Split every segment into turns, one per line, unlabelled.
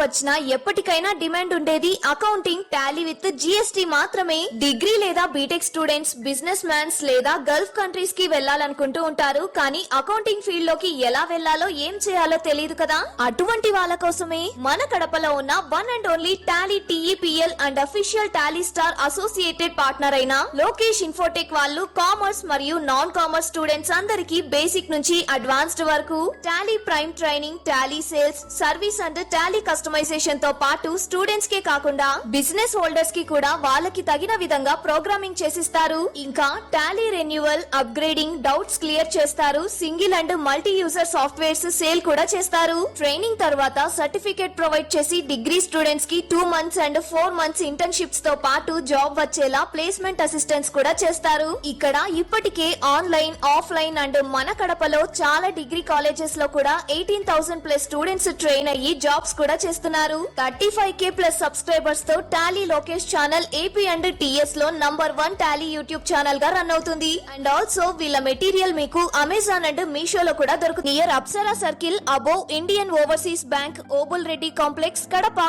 వచ్చినా ఎప్పటికైనా డిమాండ్ ఉండేది అకౌంటింగ్, టాలీ విత్ జిఎస్టీ మాత్రమే. డిగ్రీ లేదా బీటెక్ స్టూడెంట్స్, బిజినెస్ మ్యాన్స్ లేదా గల్ఫ్ కంట్రీస్ కి వెళ్లాలనుకుంటూ ఉంటారు. కానీ అకౌంటింగ్ ఫీల్డ్ లోకి ఎలా వెళ్లాలో, ఏం చేయాలో తెలియదు కదా. అటువంటి వాళ్ళ కోసమే మన కడపలో ఉన్న one and only Tally TEPL and official Tally star associated partner అయిన లోకేష్ ఇన్ఫోటెక్ వాళ్ళు కామర్స్ మరియు నాన్ కామర్స్ స్టూడెంట్స్ అందరికీ బేసిక్ నుంచి అడ్వాన్స్డ్ వరకు Tally Prime training, Tally sales, service and Tally customization తో పాటు స్టూడెంట్స్ కే కాకుండా బిజినెస్ హోల్డర్స్ కి కూడా వాళ్ళకి తగిన విధంగా ప్రోగ్రామింగ్ చేసిస్తారు. ఇంకా Tally renewal, upgrading, doubts clear చేస్తారు. Single and multi user softwares sale కూడా చేస్తారు. ట్రైనింగ్ తర్వాత సర్టిఫికేట్ ప్రొవైడ్ చేసి డిగ్రీ స్టూడెంట్స్ కి 2 months అండ్ 4 months ఇంటర్న్షిప్స్ తో పాటు జాబ్ వచ్చేలా ప్లేస్మెంట్ అసిస్టెన్స్ కూడా చేస్తారు. ఇక్కడ ఇప్పటికే ఆన్లైన్, ఆఫ్లైన్ అండ్ మన కడపలో చాలా డిగ్రీ కాలేజెస్ లో కూడా 18,000+ స్టూడెంట్స్ ట్రైన్ అయ్యి జాబ్స్ కూడా చేస్తున్నారు. 35K+ సబ్స్క్రైబర్స్ తో Tally Lokesh channel AP and TS లో #1 టాలీ యూట్యూబ్ ఛానల్ గా రన్ అవుతుంది. అండ్ ఆల్సో వీళ్ళ మెటీరియల్ మీకు అమెజాన్ అండ్ మీషోలో కూడా దొరుకుతుంది. Near Apsara circle above Indian overseas bank, Obul Reddy complex, Kadapa.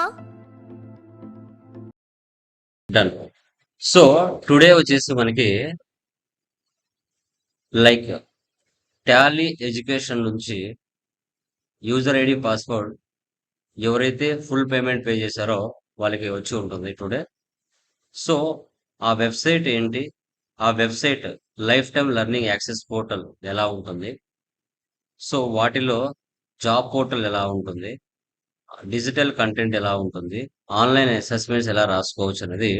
Done. So today వచ్చేసి మనకి లైక్ టాలీ ఎడ్యుకేషన్ నుంచి యూజర్ ఐడి, పాస్వర్డ్ ఎవరైతే ఫుల్ పేమెంట్ పే చేశారో వాళ్ళకి వచ్చి ఉంటుంది టుడే. సో ఆ వెబ్సైట్ ఏంటి, ఆ website life time learning access portal ఎలా ఉంటుంది, సో వాటిలో జాబ్ పోర్టల్ ఎలా ఉంటుంది, డిజిటల్ కంటెంట్ ఎలా ఉంటుంది, ఆన్లైన్ అసెస్మెంట్స్ ఎలా రాసుకోవచ్చు అనేది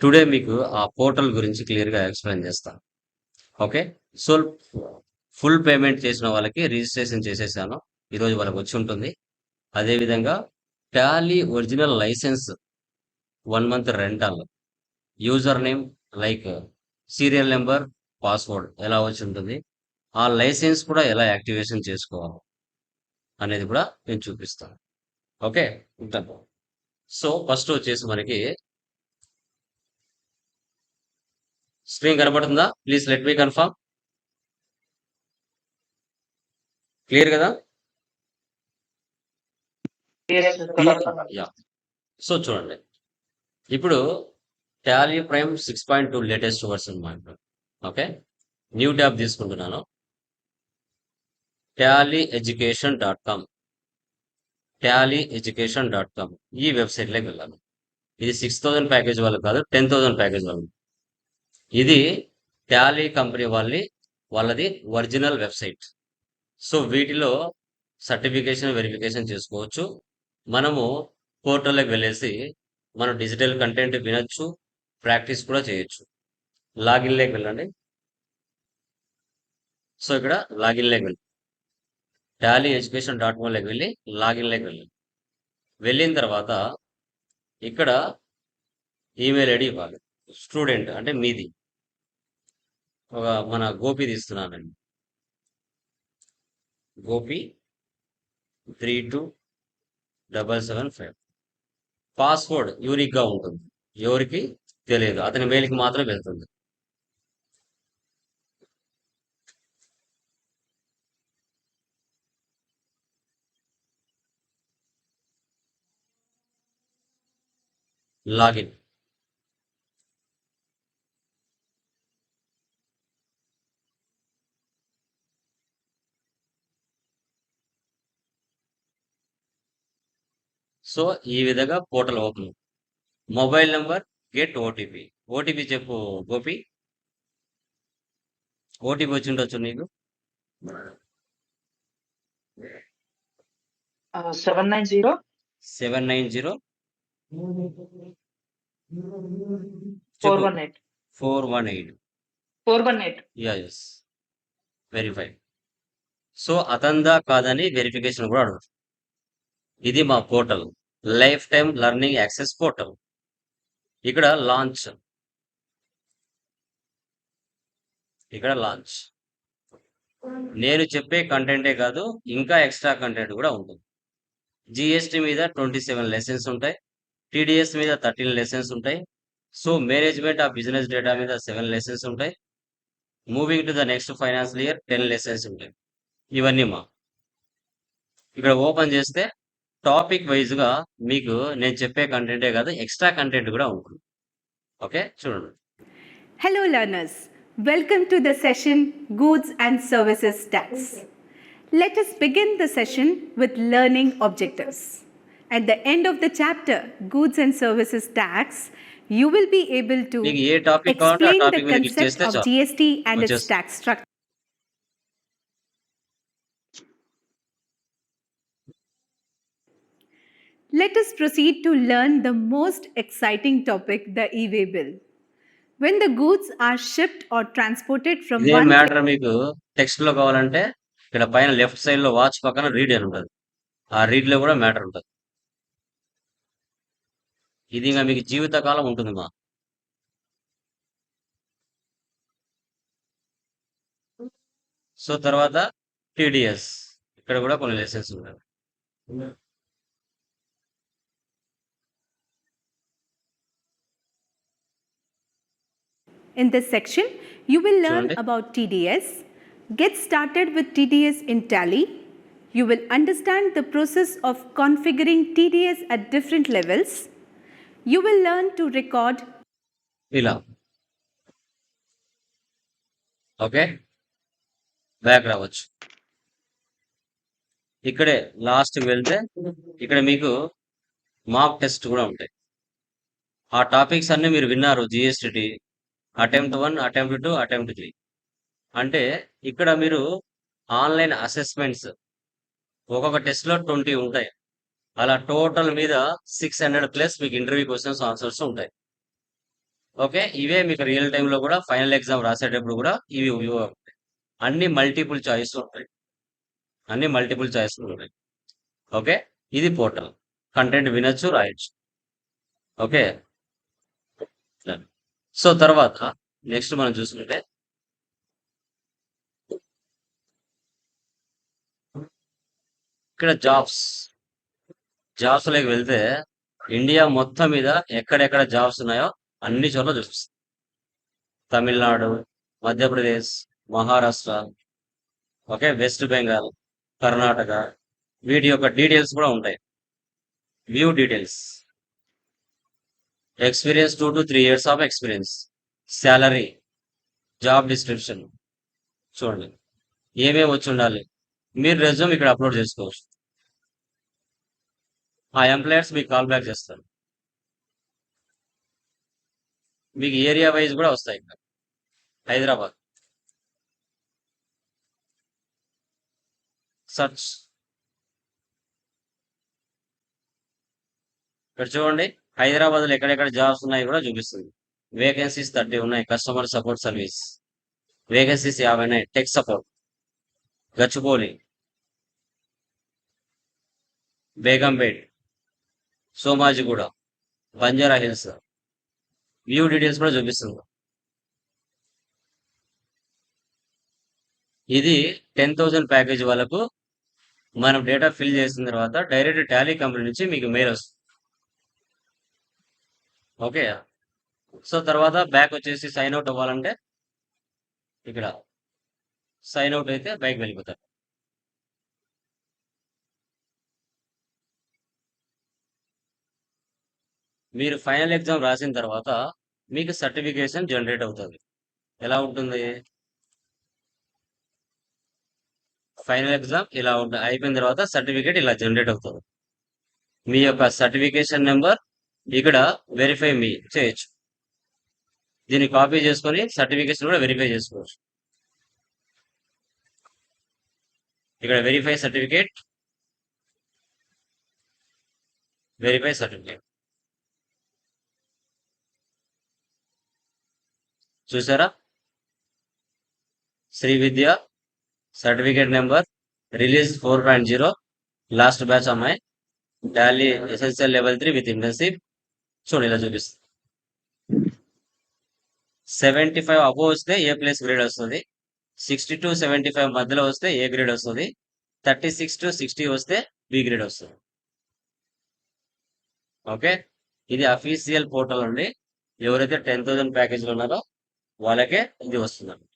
టుడే మీకు ఆ పోర్టల్ గురించి క్లియర్గా ఎక్స్ప్లెయిన్ చేస్తాను. ఓకే. సో ఫుల్ పేమెంట్ చేసిన వాళ్ళకి రిజిస్ట్రేషన్ చేసేసాను, ఈరోజు వాళ్ళకి వచ్చి ఉంటుంది. అదేవిధంగా Tally original licence 1 month rental, user name like serial number, password ఎలా వచ్చి ఉంటుంది, ఆ లైసెన్స్ కూడా ఎలా యాక్టివేషన్ చేసుకోవాలి అనేది కూడా నేను చూపిస్తాను. ఓకే. ఉంటాను. సో ఫస్ట్ వచ్చేసి మనకి స్క్రీన్ కనబడుతుందా? Please let me confirm. Clear కదా? యా. సో చూడండి, ఇప్పుడు టాలీ ప్రైమ్ 6.2 లేటెస్ట్ వర్షన్ అన్నమాట. ఓకే. న్యూ ట్యాబ్ తీసుకుంటున్నాను. tallyeducation.com, tallyeducation.com ఈ వెబ్సైట్లోకి వెళ్ళాను. ఇది 6,000 ప్యాకేజ్ వాళ్ళకి కాదు, 10,000 ప్యాకేజ్ వాళ్ళకి. ఇది టాలీ కంపెనీ వాళ్ళది ఒరిజినల్ వెబ్సైట్. సో వీటిలో సర్టిఫికేషన్, వెరిఫికేషన్ చేసుకోవచ్చు. మనము పోర్టల్లోకి వెళ్ళేసి మనం డిజిటల్ కంటెంట్ వినొచ్చు, ప్రాక్టీస్ కూడా చేయొచ్చు. లాగిన్లోకి వెళ్ళండి. సో ఇక్కడ లాగిన్లోకి వెళ్ళి tallyeducation.com వెళ్ళి లాగిన్లోకి వెళ్ళండి. వెళ్ళిన తర్వాత ఇక్కడ ఈమెయిల్ ఐడి ఇవ్వాలి. స్టూడెంట్ అంటే మీది. మన గోపి తీస్తున్నానండి, గోపి 32775. పాస్వర్డ్ యూనిక్ గా ఉంటుంది, ఎవరికి తెలియదు, అతని మెయిల్కి మాత్రం వెళ్తుంది. లాగిన్. సో ఈ విధంగా portal open. Mobile number, get OTP. OTP చెప్పు గోపి. ఓటీపీ వచ్చి ఉండొచ్చు నీకు.
790
790
418
418.
418.
Yes, verify. సో అతందా కాదని వెరిఫికేషన్ కూడా అడుగుతుంది. ఇది మా portal, life time learning access portal. ఇక్కడ లాంచ్, ఇక్కడ లాంచ్. నేను చెప్పే కంటెంటే కాదు, ఇంకా ఎక్స్ట్రా కంటెంట్ కూడా ఉంటుంది. జిఎస్టీ మీద 27 లెసన్స్ ఉంటాయి, టీడీఎస్ మీద 13 లెసన్స్ ఉంటాయి. So management of business data మీద 7 లెసన్స్ ఉంటాయి. Moving to the next financial year 10 lessons ఉంటాయి. ఇవన్నీ ఇక్కడ ఓపెన్ చేస్తే టాపిక్ వైజ్గా మీకు నేను చెప్పే కంటెంటే కాదు, ఎక్స్ట్రా కంటెంట్ కూడా ఉంటుంది. ఓకే, చూడండి.
Hello learners, welcome to the session Goods and Services Tax. Let us begin the session with learning objectives. At the end of the chapter Goods and Services Tax, you will be able to
మీకు ఏ topic కావాలంటే ఆ
explain the
topic మీద click
concept
చేస్తే
of
చాలు,
GST and its
వచ్చేస్తుంది.
tax structure. Let us proceed to learn the most exciting topic, the e-way bill. When the goods are shipped or transported from
ఇదే
one
matter మీకు text లో కావాలంటే ఇక్కడ పైన left side లో watch పక్కన read అని ఉంటుంది. ఆ రీడ్ లో కూడా మ్యాటర్ ఉంటుంది. ఇది ఇంకా మీకు జీవితకాలం ఉంటుంది మా. సో తర్వాత టీడీఎస్, ఇక్కడ కూడా కొన్ని లెసన్స్ ఉంటాయి.
In this section, you will learn
చూడండి.
about TDS. Get started with TDS in Tally. You will understand the process of configuring TDS at different levels. You will learn to record
ఇలా okay, back రావచ్చు. ఇక్కడే లాస్ట్కి వెళ్తే ఇక్కడ మీకు mock test కూడా ఉంటాయి. ఆ టాపిక్స్ అన్ని మీరు విన్నారు, జిఎస్టి అటెంప్ట్ 1, అటెంప్ట్ 2, అటెంప్ట్ 3. అంటే ఇక్కడ మీరు ఆన్లైన్ అసెస్మెంట్స్ ఒక్కొక్క టెస్ట్ లో 20 ఉంటాయి. అలా టోటల్ మీద 600+ మీకు ఇంటర్వ్యూ క్వశ్చన్స్ ఆన్సర్స్ ఉంటాయి. ఓకే, ఇవే మీకు రియల్ టైంలో కూడా ఫైనల్ ఎగ్జామ్ రాసేటప్పుడు కూడా ఇవి ఉంటాయి. అన్ని మల్టిపుల్ చాయిస్ ఉంటాయి, అన్ని మల్టిపుల్ చాయిస్ ఉంటాయి. ఓకే, ఇది పోర్టల్. కంటెంట్ వినొచ్చు, రాయొచ్చు. ఓకే, సో తర్వాత నెక్స్ట్ మనం చూసుకుంటే ఇక్కడ జాబ్స్ లోకి వెళ్తే ఇండియా మొత్తం మీద ఎక్కడెక్కడ జాబ్స్ ఉన్నాయో అన్ని చోట్ల చూపిస్తుంది. తమిళనాడు, మధ్యప్రదేశ్, మహారాష్ట్ర, ఓకే, వెస్ట్ బెంగాల్, కర్ణాటక, వీటి యొక్క డీటెయిల్స్ కూడా ఉంటాయి. View details, experience 2 to 3 years of experience, salary, job description. చూడండి ఏమేమి వచ్చి ఉండాలి. మీరు రెజ్యూమ్ ఇక్కడ అప్లోడ్ చేసుకోవచ్చు. ఆ ఎంప్లాయర్స్ మీకు కాల్ బ్యాక్ చేస్తారు. మీకు ఏరియా వైజ్ కూడా వస్తాయి. ఇక్కడ హైదరాబాద్ సర్చ్, ఇక్కడ చూడండి హైదరాబాద్ లో ఎక్కడెక్కడ జాబ్స్ ఉన్నాయి కూడా చూపిస్తుంది. వేకెన్సీస్ 30 ఉన్నాయి. కస్టమర్ సపోర్ట్ సర్వీస్ వేకెన్సీస్ 50 ఉన్నాయి. Tech support, Gachibowli, Begumpet, Somajiguda, Banjara hills. View details కూడా చూపిస్తుంది. ఇది 10,000 ప్యాకేజ్ వాళ్ళకు మనం డేటా ఫిల్ చేసిన తర్వాత డైరెక్ట్ టాలీ కంపెనీ నుంచి మీకు మెయిల్ వస్తుంది. ఓకే, సో తర్వాత బ్యాక్ వచ్చేసి సైన్ అవుట్ అవ్వాలంటే ఇక్కడ సైన్ అవుట్ అయితే బ్యాక్ వెళ్ళిపోతారు. మీరు ఫైనల్ ఎగ్జామ్ రాసిన తర్వాత మీకు సర్టిఫికేషన్ జనరేట్ అవుతుంది. ఎలా ఉంటుంది? ఫైనల్ ఎగ్జామ్ ఇలా ఉంటుంది. అయిపోయిన తర్వాత సర్టిఫికేట్ ఇలా జనరేట్ అవుతుంది. మీ యొక్క సర్టిఫికేషన్ నెంబర్ ఇక్కడ వెరిఫై మీ చేయొచ్చు. దీన్ని కాపీ చేసుకొని సర్టిఫికేషన్ కూడా వెరిఫై చేసుకోవచ్చు. ఇక్కడ వెరిఫై సర్టిఫికేట్, వెరిఫై సర్టిఫికేట్ చూసారా? Sri Vidya certificate number release 4.0 last batch అమ్మాయి, Tally SSL level 3 with internship. చూడండి ఇలా చూపిస్తుంది. 75 అబోవ్ వస్తే ఏ ప్లస్ గ్రేడ్ వస్తుంది. 60 to 75 మధ్యలో వస్తే ఏ గ్రేడ్ వస్తుంది. 36 to 60 వస్తే బి గ్రేడ్ వస్తుంది. ఓకే, ఇది అఫీషియల్ పోర్టల్ అండి. ఎవరైతే 10,000 ప్యాకేజ్లు ఉన్నారో వాళ్ళకే ఇది వస్తుందండి.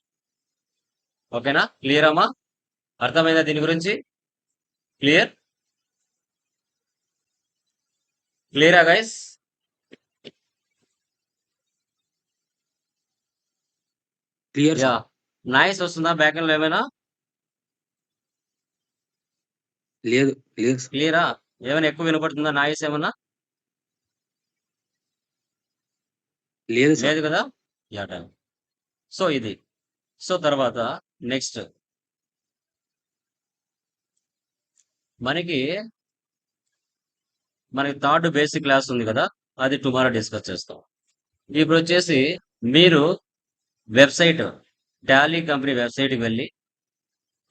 ఓకేనా? క్లియర్ అమ్మా? అర్థమైందా దీని గురించి? క్లియర్? క్లియరా guys?
Clear
yeah.
Sir.
Noise వస్తుందా బ్యాక్‌గ్రౌండ్‌లో ఏమైనా?
లేదు. లేదు సార్.
క్లియరా? ఏమైనా ఎక్కువ వినపడుతుందా నాయిస్ ఏమన్నా?
లేదు సార్.
లేదు కదా? Yeah done. సో ఇది. సో తర్వాత నెక్స్ట్ మనకి థర్డ్ బేసిక్ క్లాస్ ఉంది కదా! అది టుమారో డిస్కస్ చేస్తాం. ఇప్పుడొచ్చేసి మీరు వెబ్‌సైట్ టాలీ కంపెనీ వెబ్‌సైట్‌కి వెళ్లి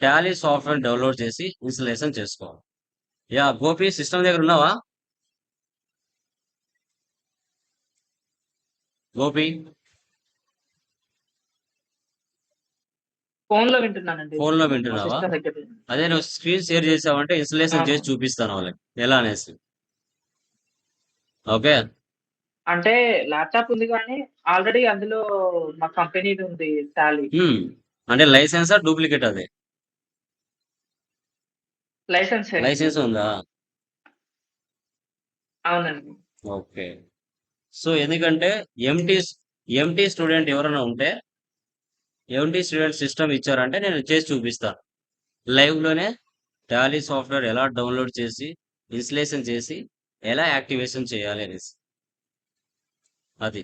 టాలీ సాఫ్ట్‌వేర్ డౌన్‌లోడ్ చేసి ఇన్‌స్టాలేషన్ చేసుకోవాలి. యాహ్! గోపి సిస్టమ్ దగ్గర ఉన్నావా? గోపి
ఫోన్‌లో వింటున్నానండి.
ఫోన్‌లో
మా
వింటున్నావా?
సిస్టర్ దగ్గర లేదు.
అదే నువ్వు స్క్రీన్ షేర్ చేసావంటే ఇన్‌స్టాలేషన్ చేసి చూపిస్తాను వాళ్ళకి ఎలా అనేసి. ఓకే.
అంటే ల్యాప్‌టాప్ ఉంది గానీ, ఆల్రెడీ అందులో మా కంపెనీది ఉంది టాలీ.
అంటే లైసెన్సా? డూప్లికేట్ అది?
లైసెన్సే.
లైసెన్స్ ఉందా?
అవునండి.
ఓకే. సో ఎందుకంటే ఎంటీ ఎంటీ స్టూడెంట్ ఎవరైనా ఉంటే ఎంటీ స్టూడెంట్ సిస్టమ్ ఇచ్చారంటే నేను చేసి చూపిస్తాను. లైవ్‌లోనే టాలీ సాఫ్ట్‌వేర్ ఎలా డౌన్‌లోడ్ చేసి, ఇన్‌స్టాలేషన్ చేసి, ఎలా యాక్టివేషన్ చేయాలి అనేసి. అది.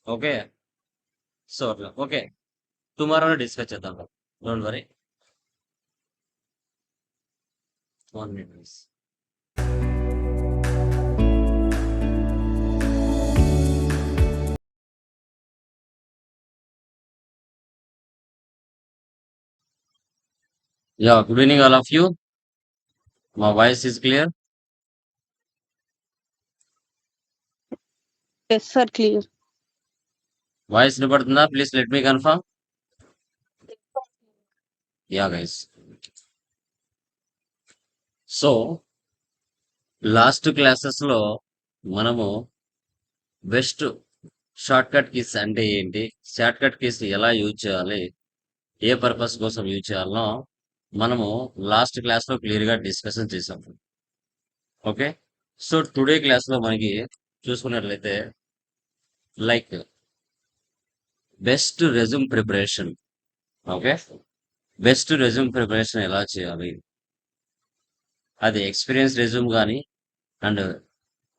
ఓకే. సో అట్లా. ఓకే. టుమారోనే డిస్కస్ చేద్దాం. Don't worry. 1 minute please. Yeah, good evening all of you. My voice is clear.
Yes, sir, clear.
Voice వినపడుతుందా? Please let me confirm. Yeah guys. So last క్లాసెస్‌లో మనము best shortcut keys అంటే ఏంటి? Shortcut keys ఎలా use చేయాలి? ఏ purpose కోసం use చేయాలనో మనము లాస్ట్ క్లాస్‌లో క్లియర్‌గా డిస్కషన్ చేసాం. ఓకే. సో టుడే క్లాస్‌లో మనకి చూసుకున్నట్లయితే like best resume preparation. Okay. Best resume preparation ఎలా చేయాలి? అది ఎక్స్‌పీరియన్స్ రెజ్యూమ్ గాని అండ్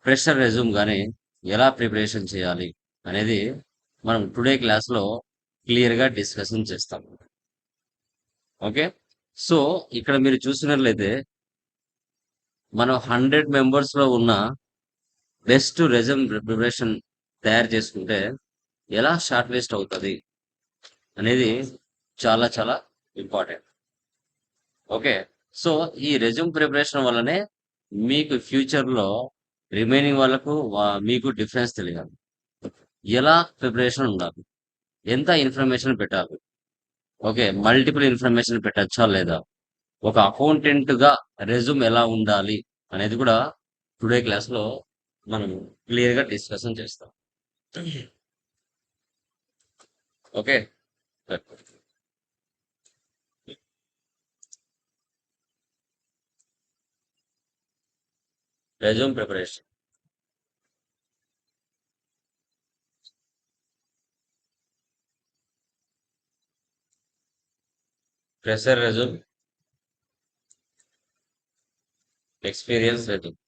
ఫ్రెషర్ రెజ్యూమ్ గాని ఎలా ప్రిపరేషన్ చేయాలి అనేది మనం టుడే క్లాస్‌లో క్లియర్‌గా డిస్కషన్ చేస్తాం. ఓకే. సో ఇక్కడ మీరు చూసినట్లయితే మనం 100 మెంబర్స్‌లో ఉన్న బెస్ట్ రెజ్యూమ్ ప్రిపరేషన్ తయారు చేసుకుంటే ఎలా షార్ట్ లిస్ట్ అవుతది అనేది చాలా చాలా ఇంపార్టెంట్. ఓకే. సో ఈ రెజ్యూమ్ ప్రిపరేషన్ వల్లనే మీకు ఫ్యూచర్‌లో రిమైనింగ్ వాళ్ళకు మీకు డిఫరెన్స్ తెలియాలి. ఎలా ప్రిపరేషన్ ఉండాలి? ఎంత ఇన్ఫర్మేషన్ పెట్టాలి? ఓకే. మల్టిపుల్ ఇన్ఫర్మేషన్ పెట్టచ్చా లేదా? ఒక అకౌంటెంట్‌గా రెజ్యూమ్ ఎలా ఉండాలి? అనేది కూడా టుడే క్లాస్‌లో మనం క్లియర్‌గా డిస్కషన్ చేస్తాం. Okay. Resume preparation. Fresher resume, experience resume.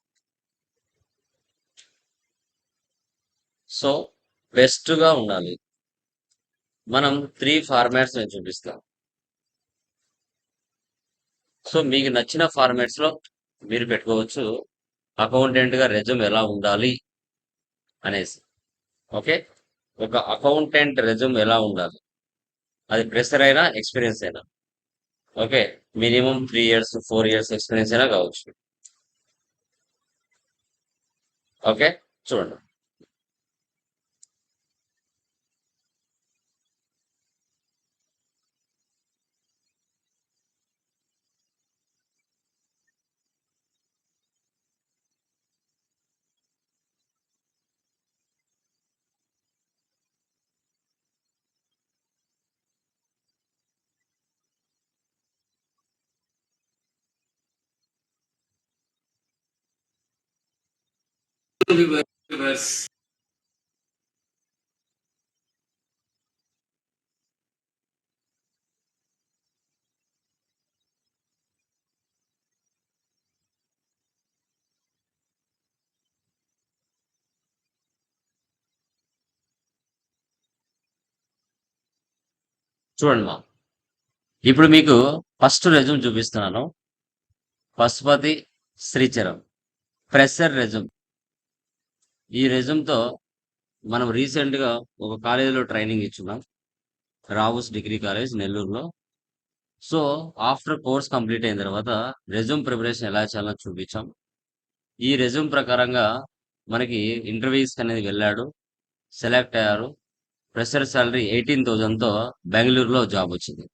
So బెస్ట్‌గా ఉండాలి. మనం 3 ఫార్మాట్స్ నేను చూపిస్తాం. సో మీకు నచ్చిన ఫార్మాట్స్‌లో మీరు పెట్టుకోవచ్చు. అకౌంటెంట్‌గా రెజ్యూమ్ ఎలా ఉండాలి అనేసి. ఓకే. ఒక అకౌంటెంట్ రెజ్యూమ్ ఎలా ఉండాలి? అది ఫ్రెషర్ అయినా, ఎక్స్‌పీరియన్స్ అయినా. Okay. Minimum 3 years, 4 years experience అయినా కావచ్చు. ఓకే. చూడండి. చూడండి మా ఇప్పుడు మీకు ఫస్ట్ రెజ్యూమ్ చూపిస్తున్నాను. Pasupathi Sricharan fresher resume. ఈ రెజ్యూమ్తో మనం రీసెంట్గా ఒక కాలేజీలో ట్రైనింగ్ ఇచ్చున్నాం, రావుస్ డిగ్రీ కాలేజ్ నెల్లూరులో. సో ఆఫ్టర్ కోర్స్ కంప్లీట్ అయిన తర్వాత రెజ్యూమ్ ప్రిపరేషన్ ఎలా చేయాలో చూపించాం. ఈ రెజ్యూమ్ ప్రకారంగా మనకి ఇంటర్వ్యూస్ అనేది వెళ్ళాడు, సెలెక్ట్ అయ్యారు. ఫ్రెషర్ సాలరీ 18,000తో బెంగళూరులో జాబ్ వచ్చింది.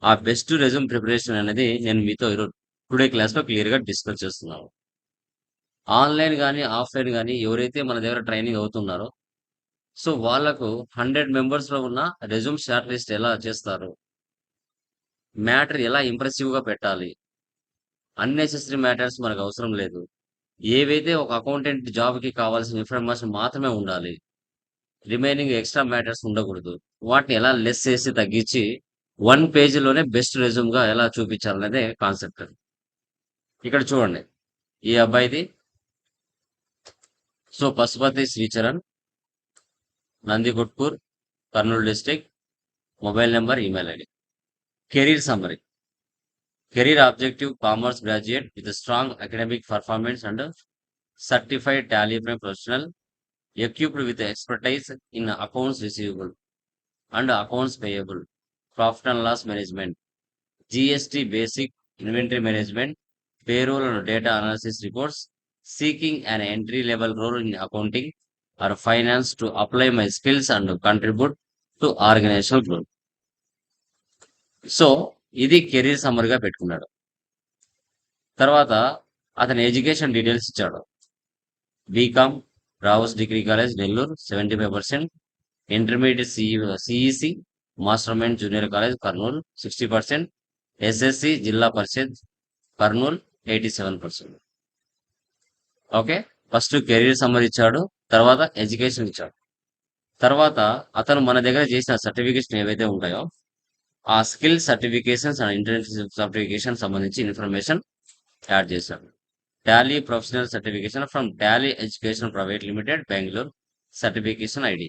ఆ బెస్ట్ రెజ్యూమ్ ప్రిపరేషన్ అనేది నేను మీతో ఈరోజు టుడే క్లాస్లో క్లియర్గా డిస్కస్ చేస్తున్నాను. ఆన్లైన్ కానీ ఆఫ్లైన్ కానీ ఎవరైతే మన దగ్గర ట్రైనింగ్ అవుతున్నారో సో వాళ్ళకు 100 మెంబర్స్లో ఉన్న రెజ్యూమ్ షార్ట్ లిస్ట్ ఎలా చేస్తారు, మ్యాటర్ ఎలా ఇంప్రెసివ్గా పెట్టాలి, అన్నెసెసరీ మ్యాటర్స్ మనకు అవసరం లేదు, ఏవైతే ఒక అకౌంటెంట్ జాబ్కి కావాల్సిన ఇన్ఫర్మేషన్ మాత్రమే ఉండాలి, రిమైనింగ్ ఎక్స్ట్రా మ్యాటర్స్ ఉండకూడదు, వాటిని ఎలా లెస్ చేసి తగ్గించి 1 పేజీలోనే బెస్ట్ రెజ్యూమ్గా ఎలా చూపించాలనేదే కాన్సెప్ట్. ఇక్కడ చూడండి ఈ అబ్బాయిది. So Pasupathi Sricharan, Nandikotkur, Kurnool district, mobile number, email ID. Career summary. Career objective commerce graduate with strong academic performance and certified Tally professional equipped with expertise in accounts receivable and accounts payable, profit and loss management, GST basic, inventory management, payroll and data analysis reports, seeking an entry level role in accounting or finance to apply my skills and contribute to organizational growth. So ఇది career సమ్మర్గా పెట్టుకున్నాడు. తర్వాత అతని education details ఇచ్చాడు. BCom Rao's degree college Nellore 75%, intermediate CEC master mind junior college Kurnool 60%, SSC Zilla Parishad Kurnool 87%. Okay, first career summary ఇచ్చాడు, తర్వాత education ఇచ్చాడు. తర్వాత అతను మన దగ్గర చేసిన సర్టిఫికేషన్ ఏవైతే ఉంటాయో ఆ skill certifications and internship certification సంబంధించి ఇన్ఫర్మేషన్ యాడ్ చేశాడు. Tally professional certification from Tally education private limited Bengaluru, certification ID,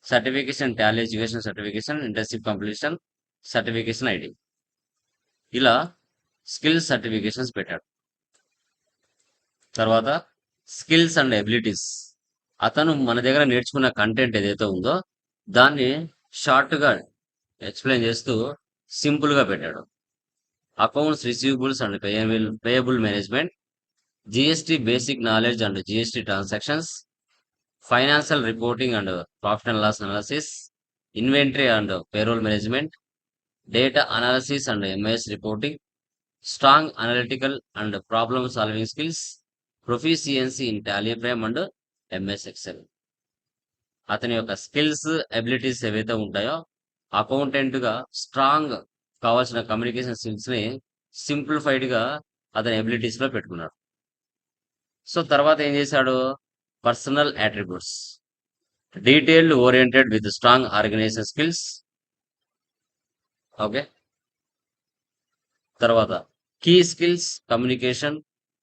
certification Tally education certification internship completion certification ID. ఇలా స్కిల్ సర్టిఫికేషన్స్ పెట్టాడు. తర్వాత స్కిల్స్ అండ్ ఎబిలిటీస్. అతను మన దగ్గర నేర్చుకున్న కంటెంట్ ఏదైతే ఉందో దాన్ని షార్ట్గా ఎక్స్ప్లెయిన్ చేస్తూ సింపుల్గా పెట్టాడు. Accounts receivables and payable management, GST basic knowledge and GST transactions, financial reporting and profit and loss analysis, inventory and payroll management, data analysis and MIS reporting, strong analytical and problem solving skills, proficiency in Tally Prime and MS Excel. అతని యొక్క skills abilities ఏవైతే ఉంటాయో అకౌంటెంట్గా strong కావాల్సిన communication స్కిల్స్ని సింప్లిఫైడ్గా అతని ఎబిలిటీస్లో పెట్టుకున్నాడు. So తర్వాత ఏం చేశాడు, personal attributes, detailed oriented with strong organisation skills. Okay, తర్వాత key skills communication,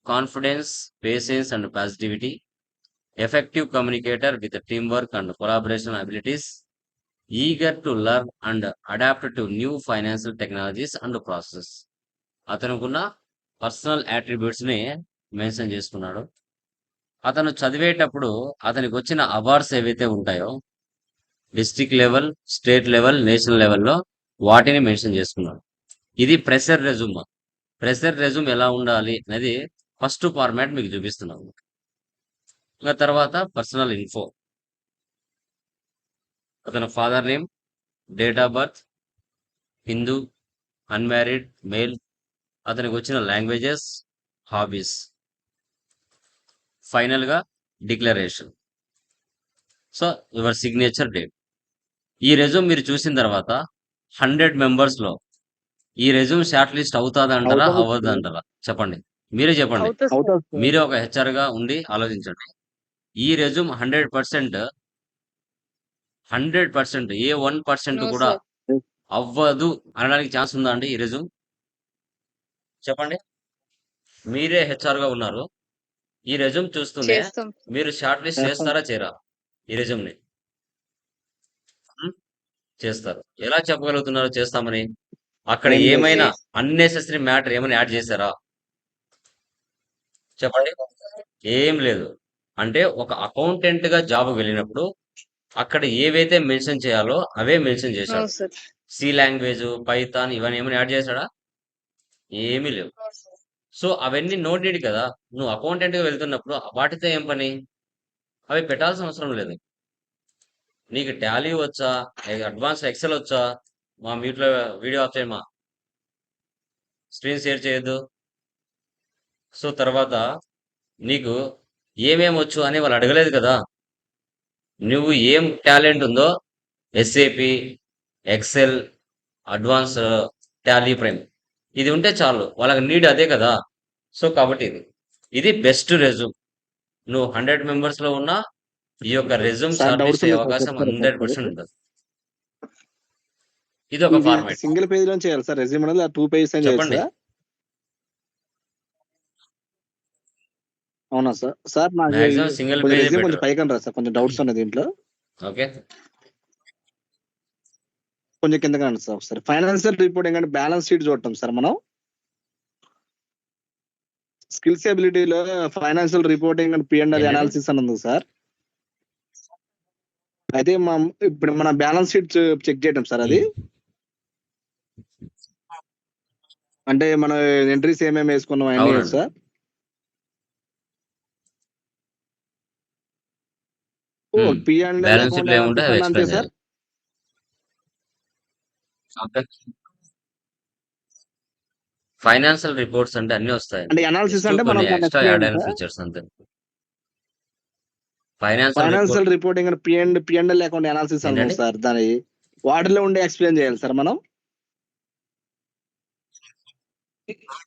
confidence, patience and positivity, effective communicator with team work and collaboration abilities, eager to learn and adapt to new financial technologies and processes. అతనుకున్న personal అట్రిబ్యూట్స్ని mention చేసుకున్నాడు. అతను చదివేటప్పుడు అతనికి వచ్చిన awards ఏవైతే ఉంటాయో district level, state level, national లెవెల్లో వాటిని మెన్షన్ చేసుకున్నాడు. ఇది ప్రెషర్ రెజ్యూమ్. ప్రెషర్ రెజ్యూమ్ ఎలా ఉండాలి అనేది ఫస్ట్ ఫార్మాట్ మీకు చూపిస్తున్నాను. ఇంకా తర్వాత పర్సనల్ ఇన్ఫో, అతని father name, date of birth, Hindu, unmarried, male, అతనికి వచ్చిన లాంగ్వేజెస్, హాబీస్. ఫైనల్గా declaration. So your signature date. ఈ రెజ్యూమ్ మీరు చూసిన తర్వాత 100 మెంబర్స్లో ఈ రెజ్యూమ్ షార్ట్ లిస్ట్ అవుతుందంటారా అవ్వదంటారా చెప్పండి, మీరే చెప్పండి. మీరే ఒక హెచ్ఆర్గా ఉండి ఆలోచించండి. ఈ రెజ్యూమ్ 100% ఏ 1%
No,
కూడా
sir.
అవ్వదు అనడానికి ఛాన్స్ ఉందా అండి ఈ రెజ్యూమ్? చెప్పండి. మీరే హెచ్ఆర్ గా ఉన్నారు. ఈ రెజ్యూమ్ చూస్తూనే
చేస్తాం.
మీరు షార్ట్ లిస్ట్ చేస్తారా చేయరా ఈ రెజ్యూమ్ ని? చేస్తారు. ఎలా చెప్పగలుగుతున్నారు చేస్తామని? అక్కడ
ఏం లేదు
ఏమైనా
Yes.
అన్నెసెసరీ మ్యాటర్ ఏమైనా యాడ్ చేశారా? చెప్పండి. ఏం లేదు. అంటే ఒక అకౌంటెంట్ గా జాబ్ వెళ్ళినప్పుడు అక్కడ ఏవైతే మెన్షన్ చేయాలో అవే మెన్షన్
No,
చేశాడు.
sir.
సి లాంగ్వేజ్, పైథాన్ ఇవన్నీ ఏమైనా యాడ్ చేశాడా? ఏమీ లేవు.
No, sir.
సో అవన్నీ నో నీడ్ కదా. నువ్వు అకౌంటెంట్ గా వెళ్తున్నప్పుడు వాటితో ఏం పని? అవి పెట్టాల్సిన అవసరం లేదు. నీకు టాలీ వచ్చా, అడ్వాన్స్ ఎక్సెల్ వచ్చా? మా మ్యూట్లో వీడియో ఆఫ్ చేయమా, స్క్రీన్ షేర్ చేయొద్దు. సో తర్వాత నీకు ఏమేమి వచ్చు అని వాళ్ళు అడగలేదు కదా. నువ్వు ఏం టాలెంట్ ఉందో SAP, Excel, advance, Tally Prime ఇది ఉంటే చాలు. వాళ్ళకి నీడ్ అదే కదా. సో కాబట్టి ఇది బెస్ట్ రెజ్యూమ్. నువ్వు 100 మెంబర్స్ లో ఉన్నా ఈ యొక్క resume
sir
short
doubts
list అయ్యే
ఉన్నాయి సార్,
అవకాశం
చెప్తారా సార్
100% ఉంటుంది. ఇది ఒక
ఇది
ఫార్మాట్.
సింగిల్ పేజ్ లో చేయాలి సార్ రెజ్యూమ్ అనేది 2 పేజెస్ అని
చెప్పండి.
చేయొచ్చు అవునా సార్? సార్ నాకు
మాక్సిమం సింగిల్
కొంచెం
పేజే
రెజ్యూమ్ కొంచెం
బెటర్.
పైకి రా సార్, కొంచెం డౌట్స్ ఉన్నాయి దీంట్లో.
ఓకే.
కొంచెం కిందకి రండి సార్ ఒకసారి. ఫైనాన్షియల్ రిపోర్టింగ్ అంటే బ్యాలెన్స్ షీట్ చూడటం సార్ మనం. స్కిల్స్ ఎబిలిటీలో ఫైనాన్షియల్ రిపోర్టింగ్ అండ్ పిఎండ్ఎల్
ఏంటండి?
అనాలిసిస్ అని ఉంది సార్. అయితే ఇప్పుడు మన బ్యాలెన్స్ షీట్ చెక్ చేయటం సార్ అది. అంటే మన ఎంట్రీస్ ఏమేమి వేసుకున్నాం అన్నీ
అవునండి.
సార్. పిఎండ్ఎల్
బ్యాలెన్స్ షీట్ లో ఏముంటే అవి
అంతే
ఎక్స్ప్లెయిన్
సార్.
చేయాలి. ఓకే. ఫైనాన్షియల్ రిపోర్ట్స్ అంటే అన్ని వస్తాయి.
అంటే అనాలిసిస్ అంటే మనం
కొన్ని
దాన్ని
ఎక్స్ట్రా
explain
యాడ్ అయిన
సార్.
ఫీచర్స్ అంతే. Financial
financial
report
reporting and P&L account analysis అని ఉంది
ఏంటండి?
సార్. దాని వాటిలో ఉండే ఎక్స్ప్లెయిన్ చేయాలి సార్ మనం.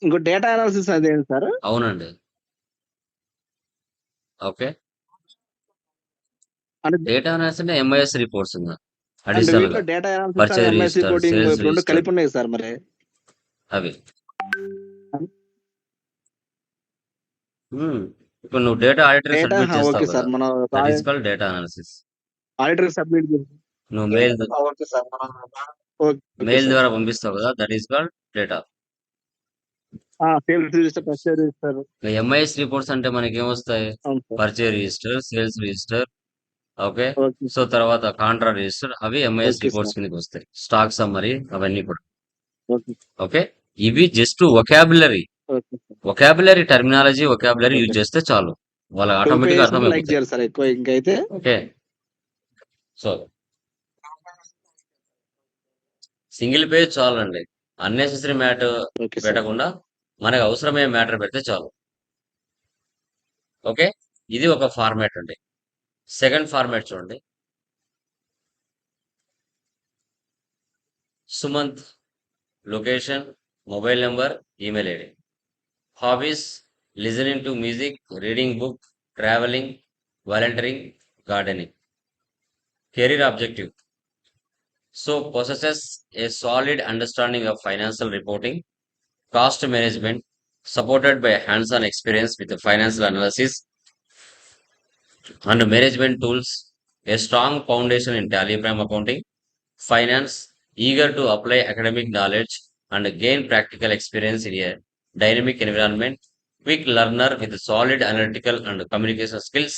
ఇంకో డేటా అనాలిసిస్ అదేంటి సార్?
అవునండి. ఓకే.
అంటే
డేటా అనాలిసిస్ అంటే ఎంఐఎస్ రిపోర్ట్స్ ఉందా
అంటే
అడిషనల్
వీటిలో
గా?
Data analysis
purchase
MS
register,
reporting
sales
రెండు
రిజిస్టర్
కలిపి ఉన్నాయి సార్. మరి
అవి. ఇప్పుడు నువ్వు డేటా ఆడిటర్
డేటా
సబ్మిట్ చేస్తావు
ఓకే
కదా,
సార్. మన
that is called data analysis.
Auditor submit
నువ్వు mail
okay sir. Okay
mail
sir.
ద్వారా పంపిస్తావు కదా, that is called data.
Sales register, purchase register.
MIS reports అంటే మనకి ఏమొస్తాయి?
అవును sir.
Purchase register, sales register, okay.
Okay
so తర్వాత contra register, అవి ఎంఐఎస్
ఓకే
రిపోర్ట్స్
సార్.
కిందకి వస్తాయి. స్టాక్ సమ్మరీ అవన్నీ కూడా.
Okay
okay. ఇవి just vocabulary
okay sir.
Terminology, vocabulary use
okay.
చేస్తే చాలు. వాళ్ళకి
2
ఆటోమేటిక్ గా
పేజెస్ లైక్
అర్థమైపోతాయి.
చేయాలి సార్ ఎక్కువ ఇంకైతే.
ఓకే. సో సింగిల్ పేజ్ చాలండి. Unnecessary matter
okay sir.
పెట్టకుండా మనకు అవసరమైన మ్యాటర్ పెడితే చాలు. ఓకే. ఇది ఒక ఫార్మాట్ అండి. సెకండ్ ఫార్మాట్ చూడండి. Sumanth, location, mobile number, email ID. Hobbies, listening to music, reading book, travelling, volunteering, gardening. Career objective. So possesses a solid understanding of financial reporting, cost management, supported by hands-on experience with the financial analysis and management tools, a strong foundation in Tally Prime accounting, finance, eager to apply academic knowledge and gain practical experience in a dynamic environment, quick learner with solid analytical and communication skills,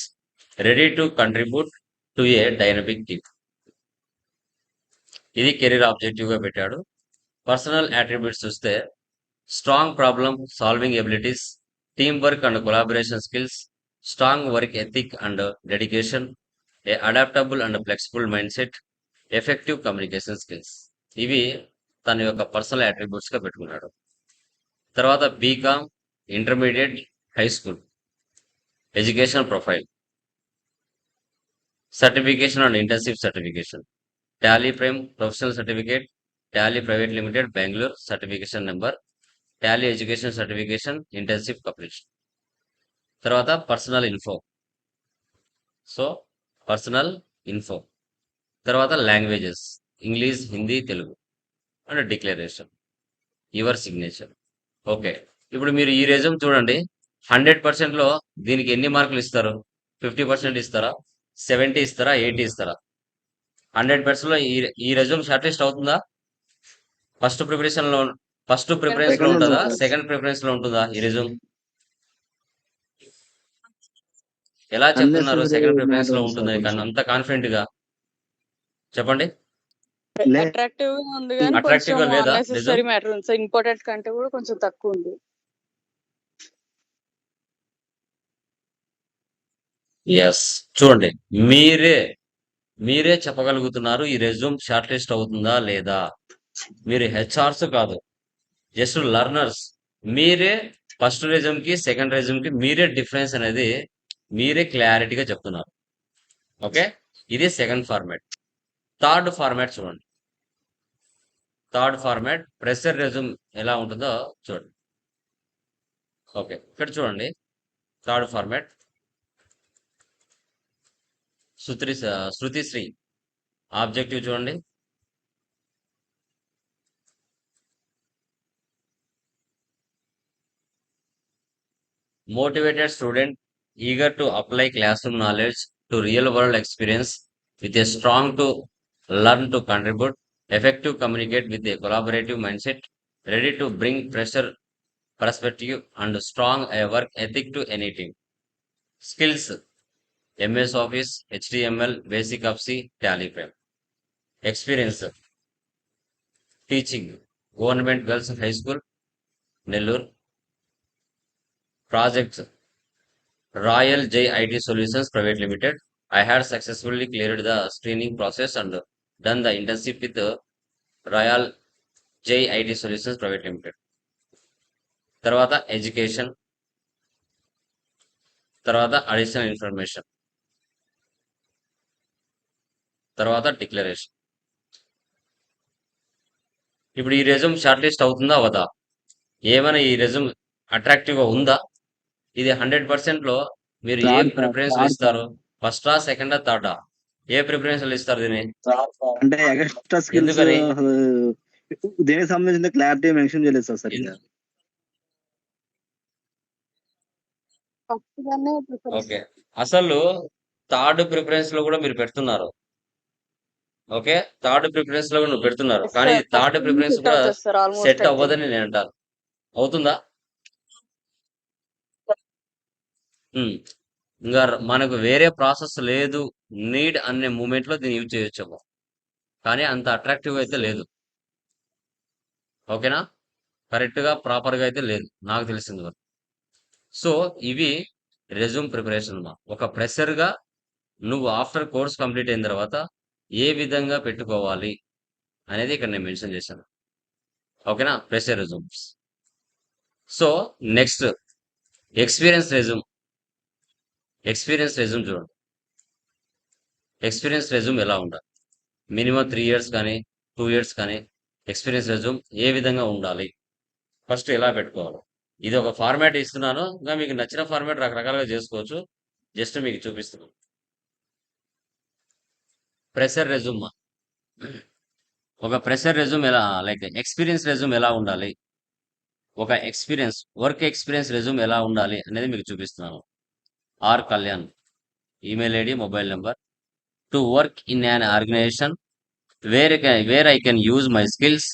ready to contribute to a dynamic team. ఇది career objective గా పెట్టాడు. Personal attributes చూస్తే strong problem solving abilities, team work and collaboration skills, strong work ethic and dedication, a adaptable and flexible mindset, effective communication skills. ఇవి తన యొక్క personal attributes గా పెట్టుకున్నాడు. తర్వాత B Com, intermediate, high school, education profile, certification and internship certification, Tally Prime professional certificate, Tally private limited Bengaluru certification number, Tally education certification, internship completion. తర్వాత personal info, so personal info. తర్వాత languages English, Hindi, Telugu. And declaration, your signature. Okay, ఇప్పుడు మీరు ఈ resume చూడండి. 100% లో దీనికి ఎన్ని మార్కులు ఇస్తారు? 50% ఇస్తారా, 70 ఇస్తారా, 80 ఇస్తారా? 100% లో ఈ రెజ్యూమ్ షార్ట్ లిస్ట్ అవుతుందా? ఫస్ట్ ప్రిపరేషన్ లో
Second
ఉంటుందా,
ఉంటుంది, sir.
సెకండ్ ప్రిఫరెన్స్ లో ఉంటుందా ఈ రెజ్యూమ్? ఎలా చెప్తున్నారు
Unnecessary
సెకండ్ ప్రిఫరెన్స్
matter
లో
ఉంది సార్
ఉంటుంది
కొంచెం.
అంత కాన్ఫిడెంట్ గా? చెప్పండి.
అట్రాక్టివ్ గా ఉంది కానీ
అట్రాక్టివ్
కొంచెం
గా లేదా
అన్నెసెసరీ
రెజ్యూమ్?
మ్యాటర్ ఉంది సార్. ఇంపార్టెంట్ కంటే కూడా కొంచెం తక్కువ ఉంది.
ఎస్, చూడండి, మీరే చెప్పగలుగుతున్నారు ఈ రెజ్యూమ్ షార్ట్ లిస్ట్ అవుతుందా లేదా. మీరు హెచ్ఆర్స్ కాదు, జస్ట్ లర్నర్స్. మీరే ఫస్ట్ రెజ్యూమ్ కి సెకండ్ రెజ్యూమ్ కి మీరే డిఫరెన్స్ అనేది మీరే క్లారిటీగా చెప్తున్నారు. ఓకే, ఇది సెకండ్ ఫార్మాట్. థర్డ్ ఫార్మాట్ చూడండి. థర్డ్ ఫార్మాట్ ప్రెషర్ రెజ్యూమ్ ఎలా ఉంటుందో చూడండి. ఓకే, ఇక్కడ చూడండి. థర్డ్ ఫార్మాట్ శృతిశ్రీ ఆబ్జెక్టివ్ చూడండి. Motivated student eager to apply classroom knowledge to real world experience with a strong to learn to contribute, effective communicate with a collaborative mindset, ready to bring pressure perspective and strong work ethic to any team. Skills: MS Office, HTML, Basic of C, Tally Prep. Experience: teaching, Government Girls High School, Nellore. Projects: Royal J IT Solutions Private Limited. I had successfully cleared the screening process and done the internship with Royal J IT Solutions Private Limited. తర్వాత education, తర్వాత additional information, తర్వాత declaration. ఇప్పుడు ఈ resume short list అవుతుందా అవదా? ఏమైనా ఈ resume attractive గా ఉందా? ఇది 100% లో మీరు ఏ
Third,
ప్రిఫరెన్స్
third,
ఇస్తారు? ఫస్టా, సెకండా, థర్డా? ఏ ప్రిఫరెన్స్ ఇస్తారు దీన్ని?
అంటే ఎక్స్ట్రా స్కిల్స్
ఎందుకని?
దేనికి సంబంధించిన క్లారిటీ మెన్షన్ చేయలేదు సార్ సరిగ్గా.
ఫస్ట్ గానే ప్రిఫరెన్స్.
ఓకే, అసలు థర్డ్ ప్రిఫరెన్స్ లో కూడా మీరు పెడుతున్నారు. ఓకే, థర్డ్ ప్రిఫరెన్స్ లో నువ్వు పెడుతున్నారు, కానీ థర్డ్ ప్రిఫరెన్స్ కూడా
అవుతుంది సార్ ఆల్మోస్ట్
సెట్ అవ్వదని నేను అంటాను. అవుతుందా? ఇంకా మనకు వేరే ప్రాసెస్ లేదు, నీడ్ అనే మూమెంట్ లో దీన్ని యూజ్ చేయొచ్చేమో, కానీ అంత అట్రాక్టివ్ అయితే లేదు. ఓకేనా? కరెక్ట్ గా ప్రాపర్ గా అయితే లేదు నాకు తెలిసింది వరకు. సో ఇవి రెజ్యూమ్ ప్రిపరేషన్ అన్నమాట. ఒక ప్రెషర్ గా నువ్వు ఆఫ్టర్ కోర్స్ కంప్లీట్ అయిన తర్వాత ఏ విధంగా పెట్టుకోవాలి అనేది ఇక్కడ నేను మెన్షన్ చేశాను. ఓకేనా? Fresher resumes. So next experience resume. Experience resume చూడండి. ఎక్స్పీరియన్స్ రెజ్యూమ్ ఎలా ఉండాలి? మినిమం 3 years కానీ 2 years కానీ ఎక్స్పీరియన్స్ రెజ్యూమ్ ఏ విధంగా ఉండాలి? ఫస్ట్ ఎలా పెట్టుకోవాలి? ఇది ఒక ఫార్మాట్ ఇస్తున్నాను, ఇంకా మీకు నచ్చిన ఫార్మాట్ రకరకాలుగా చేసుకోవచ్చు. జస్ట్ మీకు చూపిస్తున్నాను. Fresher resume. ఒక ప్రెషర్ రెజ్యూమ్ ఎలా, లైక్ ఎక్స్పీరియన్స్ రెజ్యూమ్ ఎలా ఉండాలి, ఒక ఎక్స్పీరియన్స్ వర్క్ ఎక్స్పీరియన్స్ రెజ్యూమ్ ఎలా ఉండాలి అనేది మీకు చూపిస్తున్నాను. R Kalyan, email ID, mobile number. To work in an organization where I can use my skills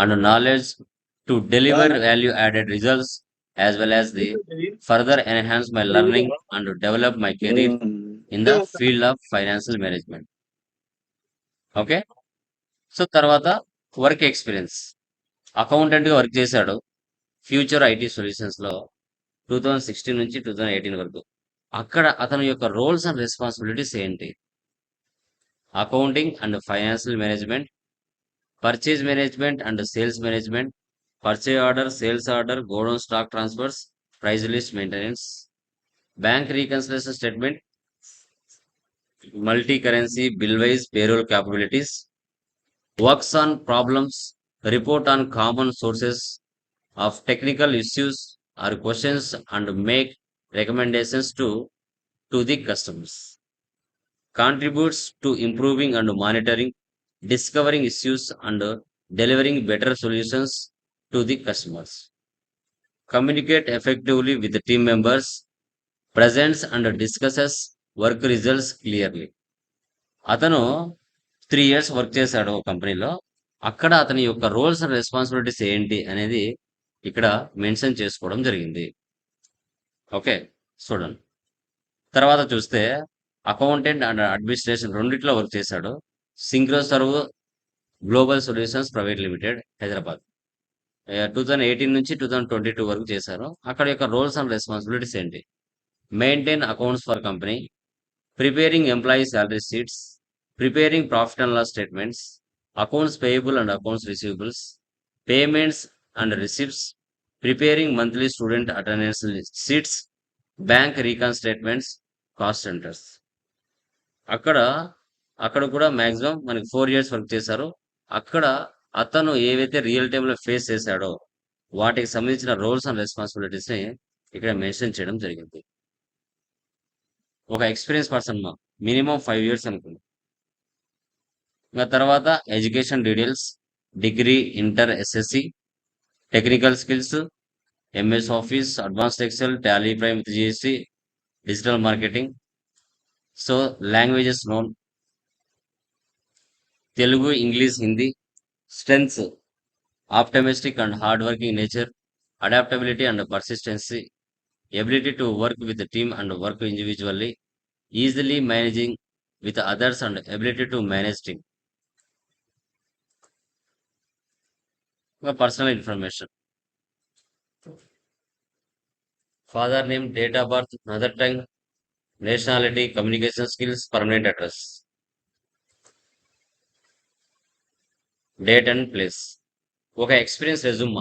and knowledge to deliver value added results as well as the further enhance my learning and develop my career in the field of financial management. Okay, so తర్వాత work experience. Accountant గా work చేశాడు future IT solutions లో 2016 నుంచి 2018 వరకు. అక్కడ అతని యొక్క roles and responsibilities ఏంటి? Accounting and financial management, purchase management and sales management, purchase order, sales order, godown stock transfers, price list maintenance, bank reconciliation statement, multi currency, bill wise, payroll capabilities, works on problems, report on common sources of technical issues or questions and make recommendations to the customers. contributes to improving and monitoring, discovering issues, and delivering better solutions to the customers. Communicate effectively with the team members, presents and discusses work results clearly. అతను 3 years work చేశాడు ఒక కంపెనీలో. అక్కడ అతని యొక్క roles and responsibilities ఏంటి అనేది ఇక్కడ మెన్షన్ చేసుకోవడం జరిగింది. ఓకే, చూడండి. తర్వాత చూస్తే అకౌంటెంట్ అండ్ అడ్మినిస్ట్రేషన్ రెండిట్లో వర్క్ చేశాడు. Synchroserve global solutions private limited, Hyderabad. 2018 నుంచి 2022 వరకు చేశారు. అక్కడ యొక్క రోల్స్ అండ్ రెస్పాన్సిబిలిటీస్ ఏంటి? Maintain accounts for company, preparing employee salary sheets, preparing profit and loss statements, accounts payable and accounts receivables, payments and receipts, preparing monthly student attendance sheets, bank recon statements, cost centres. అక్కడ అక్కడ కూడా maximum మనకి 4 years work చేశారు. అక్కడ అతను ఏవైతే real టైంలో face చేశాడో వాటికి సంబంధించిన రోల్స్ అండ్ రెస్పాన్సిబిలిటీస్ ని ఇక్కడ మెన్షన్ చేయడం జరిగింది. ఒక ఎక్స్పీరియన్స్ పర్సన్ మినిమం 5 years అనుకుంది. ఇంకా తర్వాత education details, degree, inter, SSC, technical skills, MS office, advanced Excel, Tally prime with GST, digital marketing. So languages known, Telugu, English, Hindi. Strengths, optimistic and hard working nature, adaptability and persistency, ability to work with team and work individually, easily managing with others and ability to manage team. Personal information, father name, date of birth, mother tongue, nationality, communication skills, permanent address, date and place. ఒక experience resume.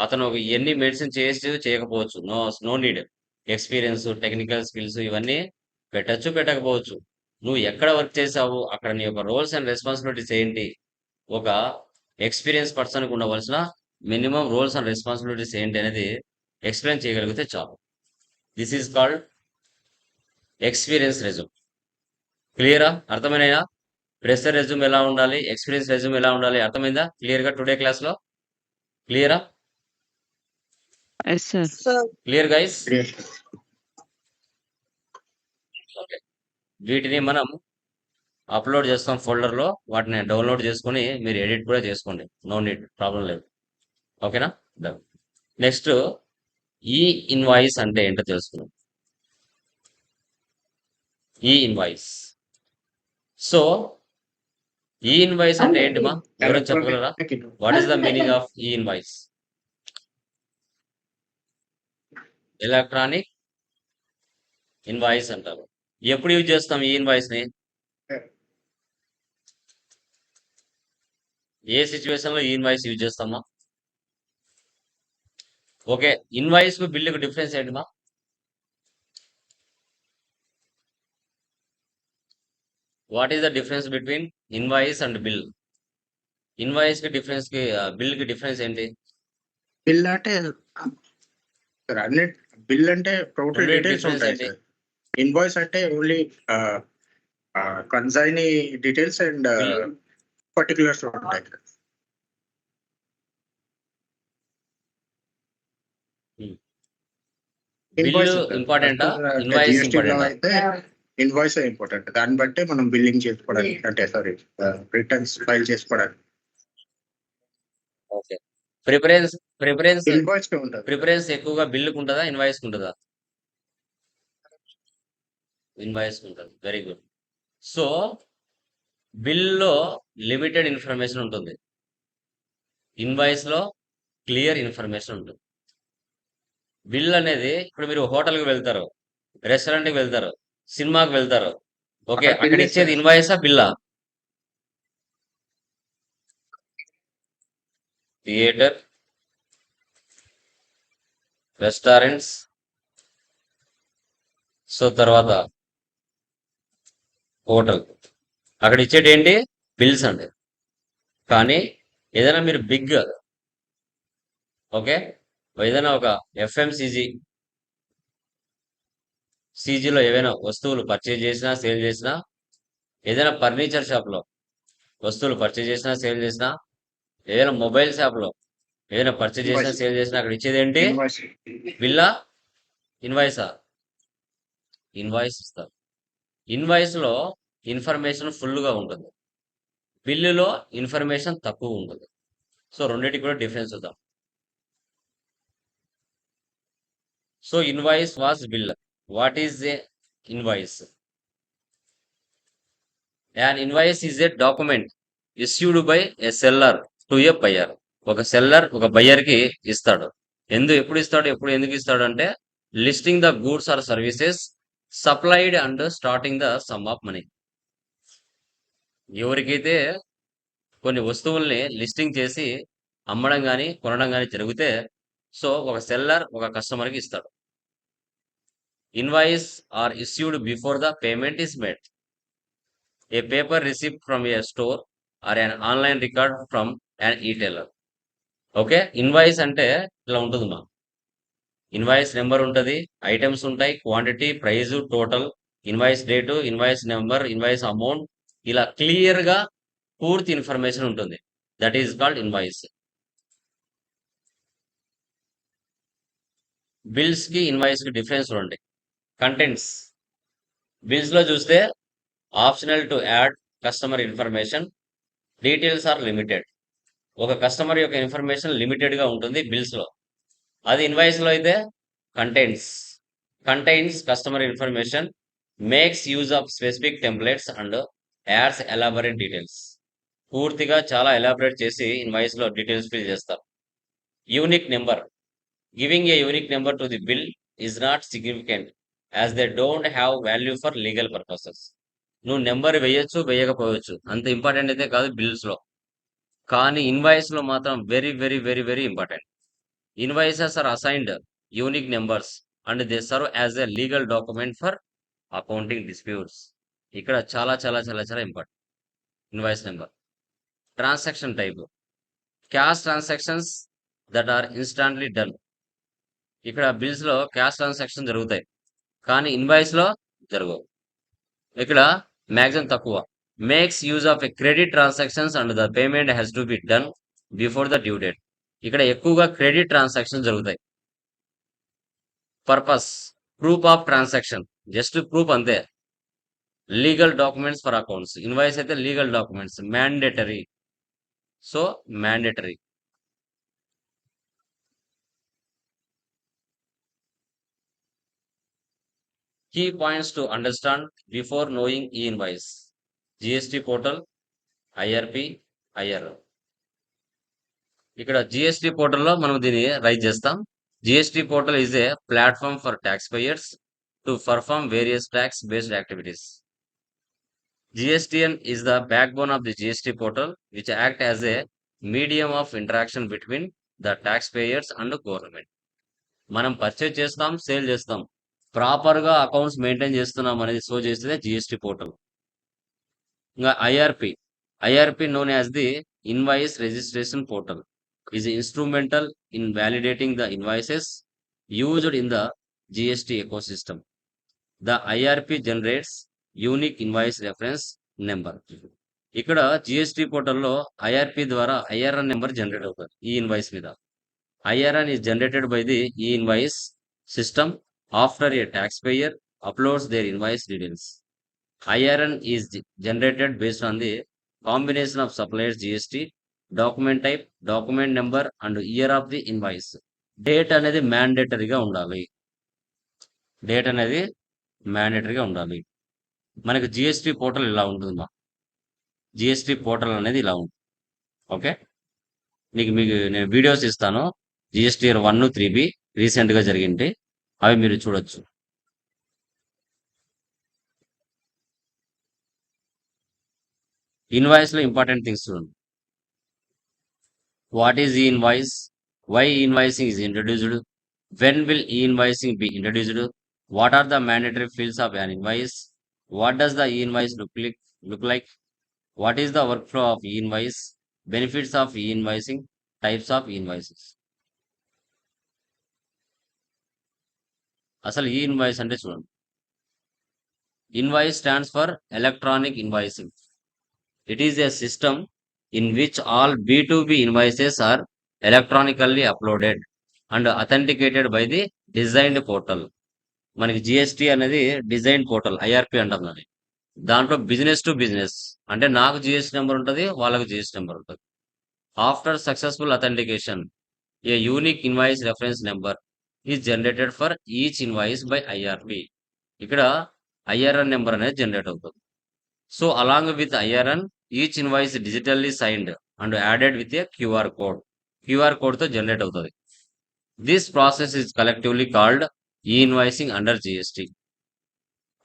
అతను ఎన్ని medicine చేయకపోవచ్చు, no need. Experience, technical skills ఇవన్నీ పెట్టచ్చు, పెట్టకపోవచ్చు. నువ్వు ఎక్కడ work చేసావు, అక్కడ నీ యొక్క రోల్స్ అండ్ రెస్పాన్సిబిలిటీస్ ఏంటి, ఒక ఎక్స్పీరియన్స్ పర్సన్కి ఉండవలసిన మినిమం రోల్స్ అండ్ రెస్పాన్సిబిలిటీస్ ఏంటి అనేది ఎక్స్ప్లెయిన్ చేయగలిగితే చాలు. This is called experience resume. క్లియరా? అర్థమైనా? ఫ్రెషర్ రెజ్యూమ్ ఎలా ఉండాలి, ఎక్స్పీరియన్స్ రెజ్యూమ్ ఎలా ఉండాలి, అర్థమైందా క్లియర్గా టుడే క్లాస్లో? క్లియరా?
Yes, sir.
Clear guys? వీటిని మనం అప్లోడ్ చేస్తాం ఫోల్డర్లో. వాటిని డౌన్లోడ్ చేసుకుని మీరు ఎడిట్ కూడా చేసుకోండి, నో నీడ్, ప్రాబ్లం లేదు. ఓకేనా? నెక్స్ట్, ఈ ఇన్వాయిస్ అంటే ఏంటో తెలుసుకున్నాం. E invoice. So e invoice అంటే ఏంటిమా, ఎవరైనా చెప్పగలరా? What is the meaning of e invoice? Electronic invoice అంటారు. ఎప్పుడు యూజ్ చేస్తాం ఈ ఇన్వాయిస్ ని? ఏ సిచ్యువేషన్ లో ఈ ఇన్వాయిస్ యూజ్ చేస్తామా? ఓకే, ఇన్వాయిస్ కు బిల్లుకు డిఫరెన్స్ ఏంటిమా? What is the difference between invoice and bill? Invoice కి డిఫరెన్స్ కి బిల్ కి డిఫరెన్స్ ఏంటి?
బిల్ అంటే అన్ని బిల్ అంటే టోటల్
రెండింటి
డీటెయిల్స్
difference
ఉంటాయి
ఏంటి?
సార్. ఇన్వాయిస్ అంటే only consign details and
Bill.
Particulars ఉంటాయి.
బిల్లు ఇంపార్టెంటా, ఇన్వాయిస్ ఇంపార్టెంటా?
అయితే ఇన్వాయిస్ ఇంపార్టెంట్. దాన్ని బట్టి మనం బిల్లింగ్ చేసుకోవడానికి, అంటే సారీ రిటర్న్స్ ఫైల్ చేసుకోవడానికి
ఓకే. ప్రిఫరెన్స్ ప్రిఫరెన్స్
ఇన్వాయిస్ ఉంటుంది.
ప్రిఫరెన్స్ ఎక్కువగా బిల్లుకు ఉంటుందా, ఇన్వాయిస్ ఉంటుందా? ఇన్వాయిస్ ఉంటుంది. Very good. సో బిల్లో లిమిటెడ్ ఇన్ఫర్మేషన్ ఉంటుంది, ఇన్వాయిస్ లో క్లియర్ ఇన్ఫర్మేషన్ ఉంటుంది. బిల్ అనేది, ఇప్పుడు మీరు హోటల్కి వెళ్తారు, రెస్టారెంట్కి వెళ్తారు, సినిమాకి వెళ్తారు, ఓకే, అక్కడ ఇచ్చేది ఇన్వాయిసా, బిల్లా? థియేటర్, రెస్టారెంట్స్, సో తర్వాత హోటల్, అక్కడ ఇచ్చేటి ఏంటి, బిల్స్ అండి. కానీ ఏదైనా మీరు బిగ్, ఓకే, ఏదైనా ఒక సీజీలో ఏవైనా వస్తువులు పర్చేజ్ చేసినా, సేల్ చేసినా ఏదైనా ఫర్నిచర్ షాప్లో వస్తువులు పర్చేజ్ చేసినా సేల్ చేసినా, ఏదైనా మొబైల్ షాప్లో ఏదైనా పర్చేజ్ చేసినా
Invoice.
సేల్ చేసినా అక్కడ ఇచ్చేది ఏంటి?
ఇన్వాయిస్.
బిల్లా, ఇన్వాయిసా? ఇన్వాయిస్ ఇస్తారు. ఇన్వాయిస్లో ఇన్ఫర్మేషన్ ఫుల్గా ఉంటుంది, బిల్లులో ఇన్ఫర్మేషన్ తక్కువ ఉంటుంది. సో రెండింటికి కూడా డిఫరెన్స్ చూద్దాం. So invoice was bill. What is a invoice? An invoice is a document issued by a seller to a buyer. ఒక సెల్లర్ ఒక బయ్యర్ కి ఇస్తాడు. ఎప్పుడు ఇస్తాడు, ఎందుకు ఇస్తాడు అంటే, listing the goods or services supplied and starting the sum of money. ఎవరికైతే కొన్ని వస్తువుల్ని లిస్టింగ్ చేసి అమ్మడం కానీ కొనడం కానీ జరిగితే, సో ఒక సెల్లర్ ఒక కస్టమర్కి ఇస్తాడు. Invoice are issued before the payment is made. A paper receipt from a store or an online record from an e-tailer. Okay, invoice అంటే ఇలా ఉంటుంది మా. ఇన్వాయిస్ నెంబర్ ఉంటుంది, ఐటమ్స్ ఉంటాయి, quantity, price, total, invoice date, invoice number, invoice amount, ఇలా clear గా పూర్తి information ఉంటుంది. That is called invoice. Bills కి ఇన్వాయిస్ కి డిఫరెన్స్ చూడండి. కంటెంట్స్ బిల్స్ లో చూస్తే optional to add customer information, details are limited. ఒక కస్టమర్ యొక్క ఇన్ఫర్మేషన్ లిమిటెడ్ గా ఉంటుంది బిల్స్ లో. అది ఇన్వాయిస్ లో అయితే contains customer information, makes use of specific templates and ads elaborate details. పూర్తిగా చాలా ఎలాబొరేట్ చేసి ఇన్వాయిస్ లో డీటెయిల్స్ ఫిల్ చేస్తారు. Unique number. Giving a unique number to the bill is not significant as they don't have value for legal purposes. నువ్వు number వేయొచ్చు వేయకపోవచ్చు, అంత important అయితే కాదు బిల్స్ లో. కానీ ఇన్వాయిస్ లో మాత్రం very very very very important. Invoices are assigned unique numbers and they serve as a legal document for accounting disputes. ఇక్కడ చాలా చాలా చాలా చాలా important invoice number. Transaction type. Cash transactions that are instantly done. ఇక్కడ bills లో cash transaction జరుగుతాయి, కానీ invoice లో జరగవు. ఇక్కడ మ్యాక్సిమం తక్కువ. Makes use of a credit transactions and the payment has to be done before the due date. ఇక్కడ ఎక్కువగా క్రెడిట్ ట్రాన్సాక్షన్ జరుగుతాయి. Purpose. Proof of transaction, just proof అంతే. Legal documents for accounts. Invoice అయితే legal documents, mandatory. So mandatory. Key points to understand before knowing e invoice. GST portal, IRP, IR. ఇక్కడ GST పోర్టల్లో మనం దీన్ని raise చేస్తాం. GST portal is a platform for tax payers to perform various tax based activities. GSTN is the backbone of the GST portal, which act as a medium of interaction between the taxpayers and the government. మనం purchase చేస్తాం, sale చేస్తాం, proper గా accounts maintain చేస్తున్నాం అనేది show చేసేదే GST portal. ఇంకా IRP known as the invoice registration portal is instrumental in validating the invoices used in the GST ecosystem. The IRP generates unique invoice reference number. ఇక్కడ GST పోర్టల్లో IRP ద్వారా IRN number generate అవుతుంది e invoice మీద. IRN is generated by the e-invoice system after a taxpayer uploads their invoice details. IRN is generated based on the combination of supplier's GST, document type, document number and year of the invoice. Date అనేది మ్యాండేటరీగా ఉండాలి. మనకి GST portal ఇలా ఉంటుంది. GST portal అనేది ఇలా ఉంటుంది. Okay, మీకు నేను వీడియోస్ ఇస్తాను. జిఎస్టి 1, 3B రీసెంట్ గా జరిగింది, అవి మీరు చూడొచ్చు. ఇన్వాయిస్ లో ఇంపార్టెంట్ థింగ్స్ చూడండి. What is e-invoice? Why e-invoicing is introduced? When will e-invoicing be introduced? What are the mandatory fields of an invoice? What does the e-invoice look like? What is the workflow of e-invoice? Benefits of e-invoicing? Types of e-invoices. అసలు e invoice అంటే చూడండి. Invoice stands for electronic invoicing. It is a system in which all B2B invoices are electronically uploaded and authenticated by the designed portal. మనకి GST అనేది design portal IRP అంటాం దాన్ని. దాంట్లో business to business అంటే నాకు GST number ఉంటుంది, వాళ్ళకి GST number ఉంటుంది. After successful authentication a unique invoice reference number is generated for each invoice by IRP. ఇక్కడ ఐఆర్ఎన్ నెంబర్ అనేది జనరేట్ అవుతుంది. So along with IRN each invoice digitally signed and added with a QR code. QR code తో generate అవుతుంది. This process is collectively called e-invoicing under GST.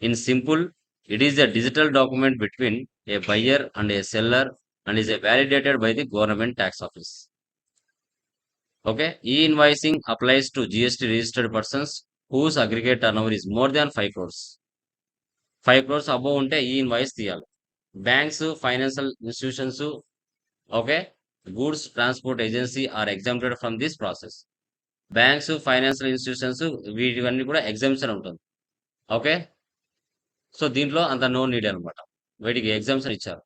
In simple, it is a digital document between a buyer and a seller and is validated by the government tax office. Okay, e-invoicing applies to GST registered persons whose aggregate turnover is more than 5 crores. 5 crores above unte e-invoice తీయాలి. Banks, financial institutions, okay, goods transport agency are exempted from this process. Banks, financial institutions వీటివన్నీ కూడా exemption ఉంటుంది. Okay, so దీంట్లో అంత no need అనమాట, వీటికి exemption ఇచ్చారు.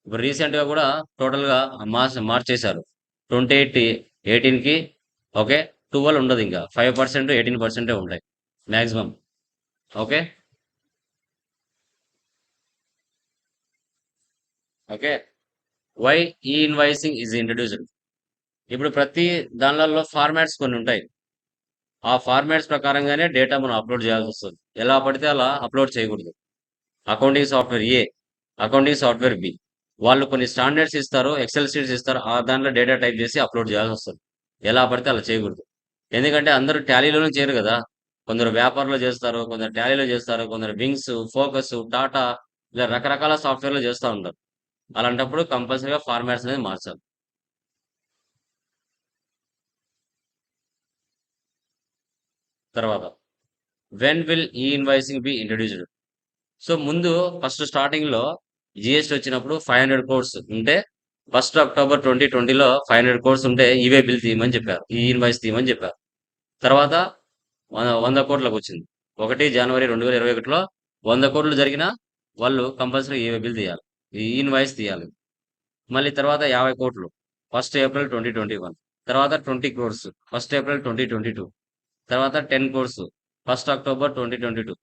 ఇప్పుడు రీసెంట్ గా కూడా టోటల్ గా మార్చేశారు. 2018కి ఓకే 12 ఉండదు, ఇంకా 5%, 18% ఉంటాయి maximum. Okay okay why e-invoicing is introduced. ఇప్పుడు ప్రతి దానిలలో ఫార్మాట్స్ కొన్ని ఉంటాయి. ఆ ఫార్మాట్స్ ప్రకారంగానే డేటా మనం అప్లోడ్ చేయాల్సి వస్తుంది. ఎలా పడితే అలా అప్లోడ్ చేయకూడదు. అకౌంటింగ్ సాఫ్ట్వేర్ ఏ, అకౌంటింగ్ సాఫ్ట్వేర్ బి, వాళ్ళు కొన్ని స్టాండర్డ్స్ ఇస్తారు, ఎక్సెల్ షీట్స్ ఇస్తారు, ఆ దాంట్లో డేటా టైప్ చేసి అప్లోడ్ చేయాల్సి వస్తుంది. ఎలా పడితే అలా చేయకూడదు. ఎందుకంటే అందరూ టాలీలోనే చేయరు కదా. కొందరు వ్యాపారంలో చేస్తారు, కొందరు టాలీలో చేస్తారు, కొందరు వింగ్స్, ఫోకస్, టాటా ఇలా రకరకాల సాఫ్ట్వేర్లో చేస్తూ ఉంటారు. అలాంటప్పుడు కంపల్సరీగా ఫార్మాట్స్ అనేది మార్చాలి. తర్వాత when will e invoicing be introduced. So ముందు ఫస్ట్ స్టార్టింగ్ లో జిఎస్టీ వచ్చినప్పుడు 500 crores ఉంటే 1st October 2020లో 500 crores ఉంటే ఇవే బిల్ తీయమని చెప్పారు, ఈ ఇన్వాయిస్ తీయమని చెప్పారు. తర్వాత 100 కోట్లకు వచ్చింది. 1 జనవరి 2021లో 100 కోట్లు జరిగినా వాళ్ళు కంపల్సరీ ఇవే బిల్ తీయాలి, ఈ ఇన్వాయిస్ తీయాలి. మళ్ళీ తర్వాత 50 కోట్లు 1st April 2021, తర్వాత 20 crores 1st April 2022, తర్వాత 10 crores 1st October 2022,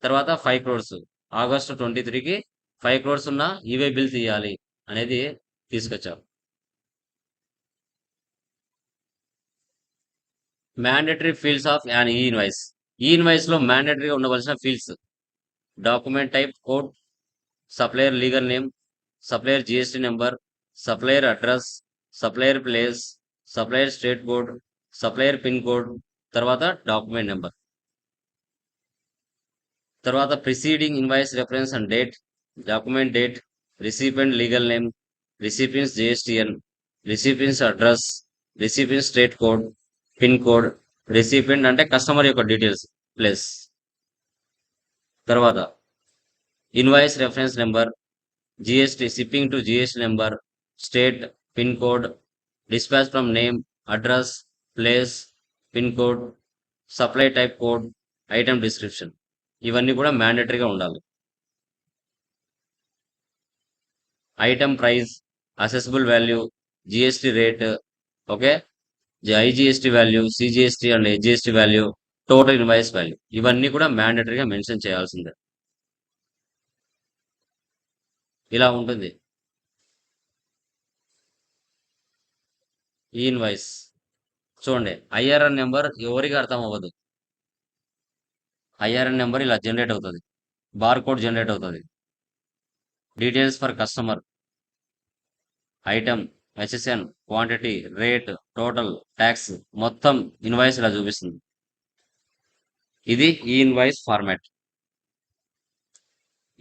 తర్వాత 5 crores August 23కి 5 crores ఉన్న ఈవే బిల్ తీయాలి అనేది తీసుకొచ్చారు. Mandatory fields of an e invoice. E invoice లో మ్యాండేటరీగా ఉండవలసిన fields: document type code, supplier legal name, supplier GST number, supplier address, supplier place, supplier state code, supplier pin code, తర్వాత document number. తర్వాత preceding invoice reference and date, document date, recipient legal name, recipients GSTN, recipients address, recipients state code, pin code, recipient అంటే customer యొక్క details plus. తర్వాత invoice reference number, GST shipping to GST number, state, pin code, dispatch from name, address, place, pin code, supply type code, item description, ఇవన్నీ కూడా మ్యాండేటరీగా ఉండాలి. Item price, assessable value, GST rate, okay, IGST value, CGST and HGST value, total invoice value, ఇవన్నీ కూడా మ్యాండేటరీగా mention చేయాల్సిందే. ఇలా ఉంటుంది e invoice. చూడండి, IRN number ఎవరికి అర్థం అవ్వదు. ఐఆర్ఎన్ నెంబర్ ఇలా జనరేట్ అవుతుంది, బార్ కోడ్ జనరేట్ అవుతుంది, details for customer, item, HSN, quantity, rate, total, tax, మొత్తం ఇన్వాయిస్ ఇలా చూపిస్తుంది. ఇది ఈ ఇన్వాయిస్ ఫార్మాట్.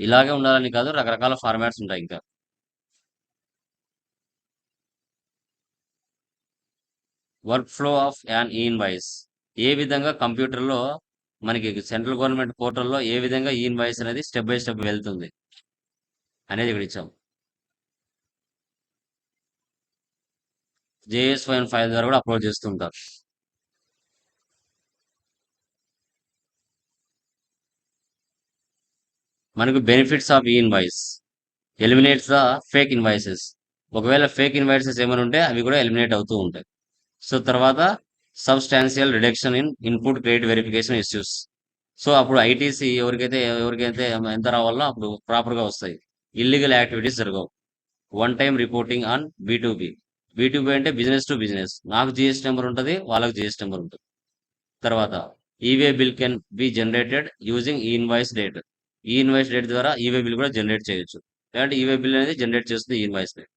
ఇలాగే ఉండాలని కాదు, రకరకాల ఫార్మాట్స్ ఉంటాయి. ఇంకా work flow of an e invoice, ఏ విధంగా కంప్యూటర్లో మనకి సెంట్రల్ గవర్నమెంట్ పోర్టల్లో ఏ విధంగా ఈ ఇన్వాయిస్ అనేది స్టెప్ బై స్టెప్ వెళ్తుంది అనేది ఇక్కడ ఇచ్చాం. JS5 ఫైల్ ద్వారా కూడా అప్లోడ్ చేస్తుంటారు. మనకు benefits of e invoice eliminates the fake invoices. ఒకవేళ ఫేక్ ఇన్వాయిసెస్ ఏమైనా ఉంటే అవి కూడా ఎలిమినేట్ అవుతూ ఉంటాయి. సో తర్వాత substantial reduction in input credit verification issues. So అప్పుడు ఐటీసీ ఎవరికైతే ఎంత రావాలో అప్పుడు ప్రాపర్ గా వస్తాయి. ఇల్లీగల్ యాక్టివిటీస్ జరగవు. వన్ టైం రిపోర్టింగ్ ఆన్ బి2బి. బి2బి అంటే బిజినెస్ టు బిజినెస్. నాకు జిఎస్టీ నెంబర్ ఉంటుంది, వాళ్ళకి జిఎస్టీ నెంబర్ ఉంటుంది. తర్వాత e way bill can be generated using e invoice date. E invoice date ద్వారా ఈవే బిల్ కూడా జనరేట్ చేయొచ్చు. లేదంటే ఈవే బిల్ అనేది జనరేట్ చేస్తుంది e invoice date.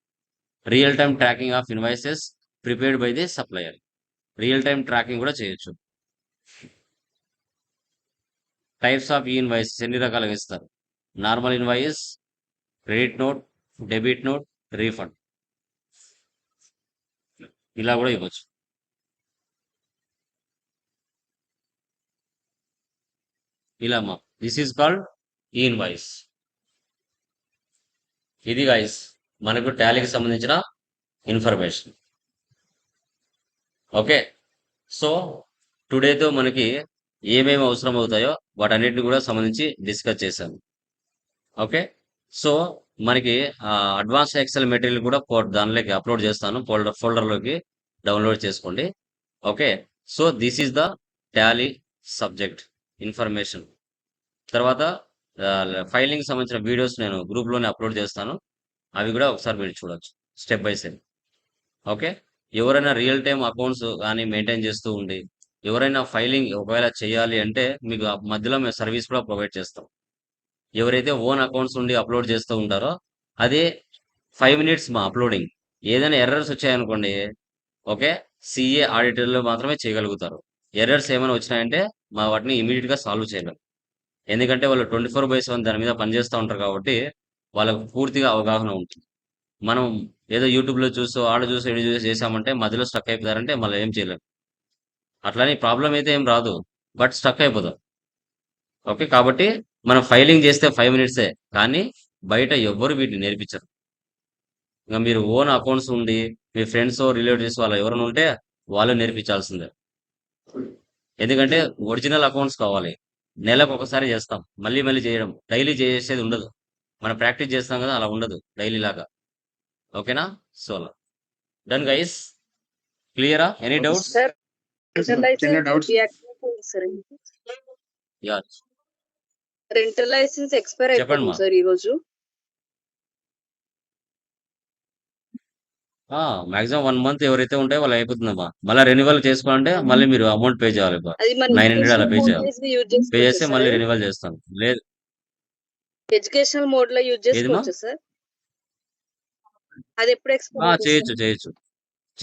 Real time tracking of invoices prepared by the supplier. Real time tracking కూడా చేయొచ్చు. Types of e invoices ఎన్ని రకాలుగా ఇస్తారు? Normal invoice, credit note, debit note, refund, ఇలా కూడా ఇవ్వచ్చు. ఇలా మా this is called e invoice. ఇది గైస్ మనకు టాలీకి సంబంధించిన ఇన్ఫర్మేషన్. ఓకే, సో టుడేతో మనకి ఏమేమి అవసరం అవుతాయో వాటన్నిటిని కూడా సంబంధించి డిస్కస్ చేశాను. ఓకే, సో మనకి అడ్వాన్స్ ఎక్సెల్ మెటీరియల్ కూడా దానిలోకి అప్లోడ్ చేస్తాను. ఫోల్డర్లోకి డౌన్లోడ్ చేసుకోండి. Okay, so this is the Tally subject information. తర్వాత ఫైలింగ్ సంబంధించిన వీడియోస్ నేను గ్రూప్లోనే అప్లోడ్ చేస్తాను. అవి కూడా ఒకసారి మీరు చూడొచ్చు స్టెప్ బై స్టెప్. ఓకే, ఎవరైనా రియల్ టైమ్ అకౌంట్స్ కానీ మెయింటైన్ చేస్తూ ఉండి ఎవరైనా ఫైలింగ్ ఒకవేళ చేయాలి అంటే మీకు మధ్యలో మేము సర్వీస్ కూడా ప్రొవైడ్ చేస్తాం. ఎవరైతే ఓన్ అకౌంట్స్ ఉండి అప్లోడ్ చేస్తూ ఉంటారో అదే 5 minutes మా అప్లోడింగ్. ఏదైనా ఎర్రర్స్ వచ్చాయనుకోండి, ఓకే, సిఏ ఆడిటర్లు మాత్రమే చేయగలుగుతారు. ఎర్రర్స్ ఏమైనా వచ్చినాయంటే మా వాటిని ఇమీడియట్ గా సాల్వ్ చేయగలరు. ఎందుకంటే వాళ్ళు 24/7 దాని మీద పనిచేస్తూ ఉంటారు కాబట్టి వాళ్ళకు పూర్తిగా అవగాహన ఉంటుంది. మనం ఏదో యూట్యూబ్లో చూసో ఆడ చూసో ఇటు చూసి చేసామంటే మధ్యలో స్టక్ అయిపోతారంటే మళ్ళీ ఏం చేయలేం. అట్లానే ప్రాబ్లం అయితే ఏం రాదు, బట్ స్టక్ అయిపోతాం. ఓకే, కాబట్టి మనం ఫైలింగ్ చేస్తే 5 minutes కానీ బయట ఎవ్వరు వీటిని నేర్పించరు. ఇంకా మీరు ఓన్ అకౌంట్స్ ఉండి మీ ఫ్రెండ్స్ రిలేటివ్స్ వాళ్ళు ఎవరైనా ఉంటే వాళ్ళు నేర్పించాల్సిందే. ఎందుకంటే ఒరిజినల్ అకౌంట్స్ కావాలి. నెలకు ఒకసారి చేస్తాం, మళ్ళీ మళ్ళీ చేయడం డైలీ చేసేది ఉండదు. మనం ప్రాక్టీస్ చేస్తాం కదా, అలా ఉండదు డైలీ లాగా. ఓకేనా? సో అలా డన్ గైస్. క్లియరా? Any doubts?
సార్
చిన్న doubts.
Yeah,
rental license expire
చెప్పండి
అయిపోతుంది
మా.
సార్ ఈ రోజు.
మాక్సిమం 1 month ఎవరైతే ఉంటాయో వాళ్ళు అయిపోతుందమ్మా. మళ్ళీ రెన్యువల్ చేసుకోవాలంటే మళ్ళీ మీరు అమౌంట్ పే చేయాలి.
అది మన
900 అలా
ఎడ్యుకేషనల్
పే
మోడ్
చేయాలి.
లో యూజ్
పే
చేసుకోవచ్చా
చేస్తే మళ్ళీ
సార్?
రెన్యువల్ చేస్తాం. లేదు
ఎడ్యుకేషనల్ మోడ్ లో యూజ్
ఏదిమా?
చేసుకోవచ్చా సార్? అది ఎప్పుడు ఎక్స్పైర్ అవుతుంది
చేయొచ్చు
సార్?
చేయొచ్చు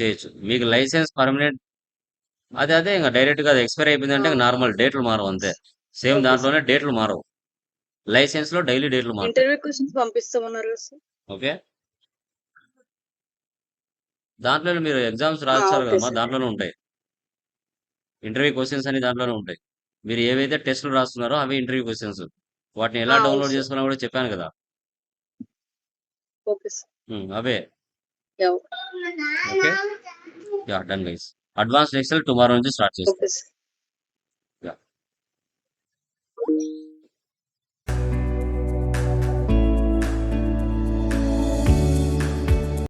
చేయొచ్చు. మీకు లైసెన్స్ పర్మనెంట్ అదే ఇంకా డైరెక్ట్ గా అది ఎక్స్పైర్ అయిపోయిందంటే నార్మల్ డేట్లు మారవు అంతే. Same
okay sir.
దాంట్లోనే డేట్లు మారవు. లైసెన్స్ లో డైలీ డేట్లు మారుతాయి.
ఇంటర్వ్యూ క్వశ్చన్స్ పంపిస్తామన్నారు కదా సార్?
ఓకే, దాంట్లో మీరు ఎగ్జామ్స్ రాస్తారు
ఓకే
కదమ్మా,
సార్.
దాంట్లోనే ఉంటాయి. ఇంటర్వ్యూ క్వశ్చన్స్ అని దాంట్లోనే ఉంటాయి. మీరు ఏవైతే టెస్టులు రాస్తున్నారో అవి ఇంటర్వ్యూ క్వశ్చన్స్. వాటిని ఎలా
అవును
డౌన్లోడ్
సార్.
చేసుకోవాలో కూడా చెప్పాను కదా.
Okay sir.
అవే.
Yeah.
Okay, yeah done guys. Advance Excel tomorrow నుంచి స్టార్ట్ చేస్తాం.
Okay sir.
యా.